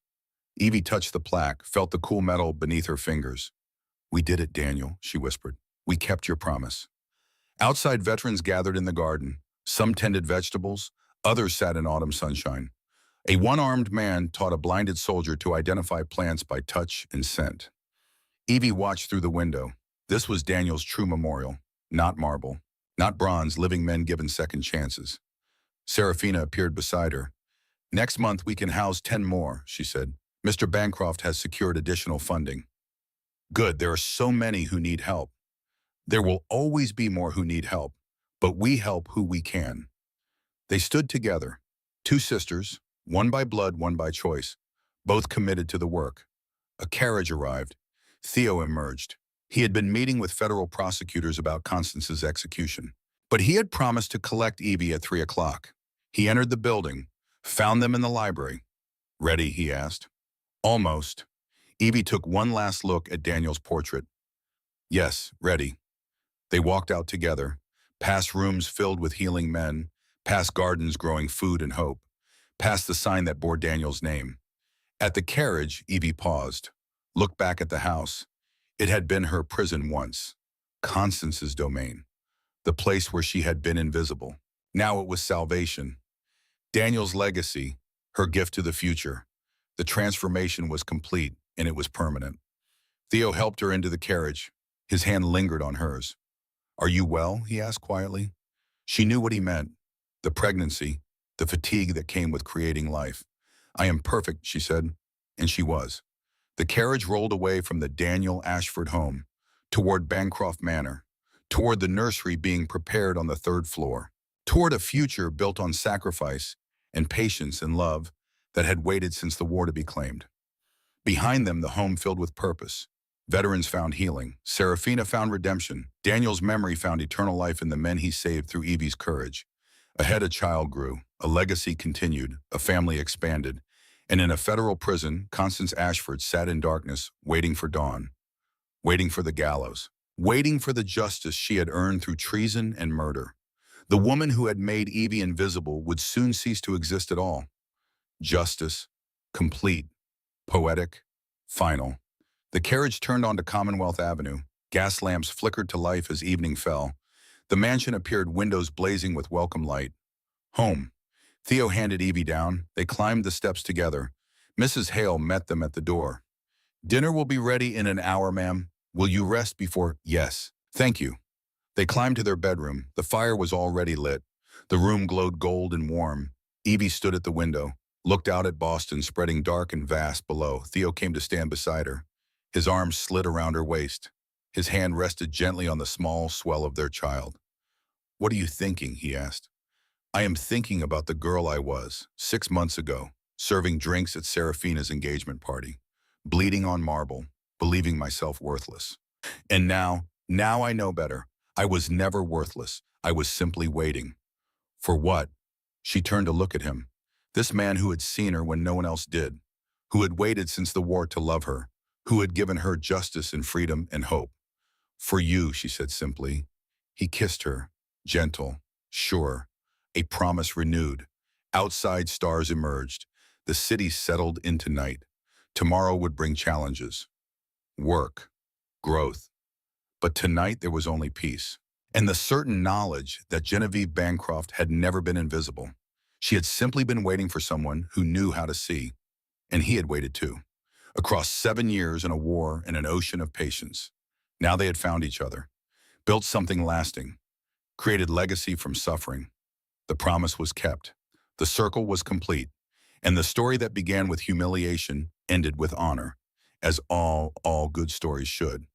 Evie touched the plaque, felt the cool metal beneath her fingers. We did it, Daniel, she whispered. We kept your promise. Outside, veterans gathered in the garden. Some tended vegetables, others sat in autumn sunshine. A one-armed man taught a blinded soldier to identify plants by touch and scent. Evie watched through the window. This was Daniel's true memorial, not marble, not bronze, living men given second chances. Serafina appeared beside her. Next month we can house 10 more, she said. Mr. Bancroft has secured additional funding. Good, there are so many who need help. There will always be more who need help, but we help who we can. They stood together, 2 sisters, one by blood, one by choice, both committed to the work. A carriage arrived. Theo emerged. He had been meeting with federal prosecutors about Constance's execution, but he had promised to collect Evie at 3 o'clock. He entered the building, found them in the library. Ready, he asked. Almost. Evie took one last look at Daniel's portrait. Yes, ready. They walked out together, past rooms filled with healing men, past gardens growing food and hope, past the sign that bore Daniel's name. At the carriage, Evie paused, looked back at the house. It had been her prison once, Constance's domain, the place where she had been invisible. Now it was salvation. Daniel's legacy, her gift to the future. The transformation was complete, and it was permanent. Theo helped her into the carriage. His hand lingered on hers. Are you well? He asked quietly. She knew what he meant. The pregnancy, the fatigue that came with creating life. I am perfect, she said, and she was. The carriage rolled away from the Daniel Ashford home, toward Bancroft Manor, toward the nursery being prepared on the 3rd floor, toward a future built on sacrifice and patience and love that had waited since the war to be claimed. Behind them, the home filled with purpose, Veterans found healing. Serafina found redemption. Daniel's memory found eternal life in the men he saved through Evie's courage. Ahead, a child grew, a legacy continued, a family expanded, and in a federal prison, Constance Ashford sat in darkness, waiting for dawn, waiting for the gallows, waiting for the justice she had earned through treason and murder. The woman who had made Evie invisible would soon cease to exist at all. Justice, complete, poetic, final. The carriage turned onto Commonwealth Avenue. Gas lamps flickered to life as evening fell. The mansion appeared, windows blazing with welcome light. Home. Theo handed Evie down. They climbed the steps together. Mrs. Hale met them at the door. "Dinner will be ready in an hour, ma'am. Will you rest before—" "Yes, thank you." They climbed to their bedroom. The fire was already lit. The room glowed gold and warm. Evie stood at the window, looked out at Boston spreading dark and vast below. Theo came to stand beside her. His arms slid around her waist. His hand rested gently on the small swell of their child. "What are you thinking?" he asked. "I am thinking about the girl I was, 6 months ago, serving drinks at Serafina's engagement party, bleeding on marble, believing myself worthless. And now I know better. I was never worthless. I was simply waiting." "For what?" She turned to look at him. This man who had seen her when no one else did, who had waited since the war to love her, who had given her justice and freedom and hope. "For you," she said simply. He kissed her, gentle, sure, a promise renewed. Outside, stars emerged. The city settled into night. Tomorrow would bring challenges, work, growth. But tonight there was only peace, and the certain knowledge that Genevieve Bancroft had never been invisible. She had simply been waiting for someone who knew how to see, and he had waited too. Across 7 years in a war and an ocean of patience. Now they had found each other, built something lasting, created legacy from suffering. The promise was kept. The circle was complete, and the story that began with humiliation ended with honor, as all good stories should.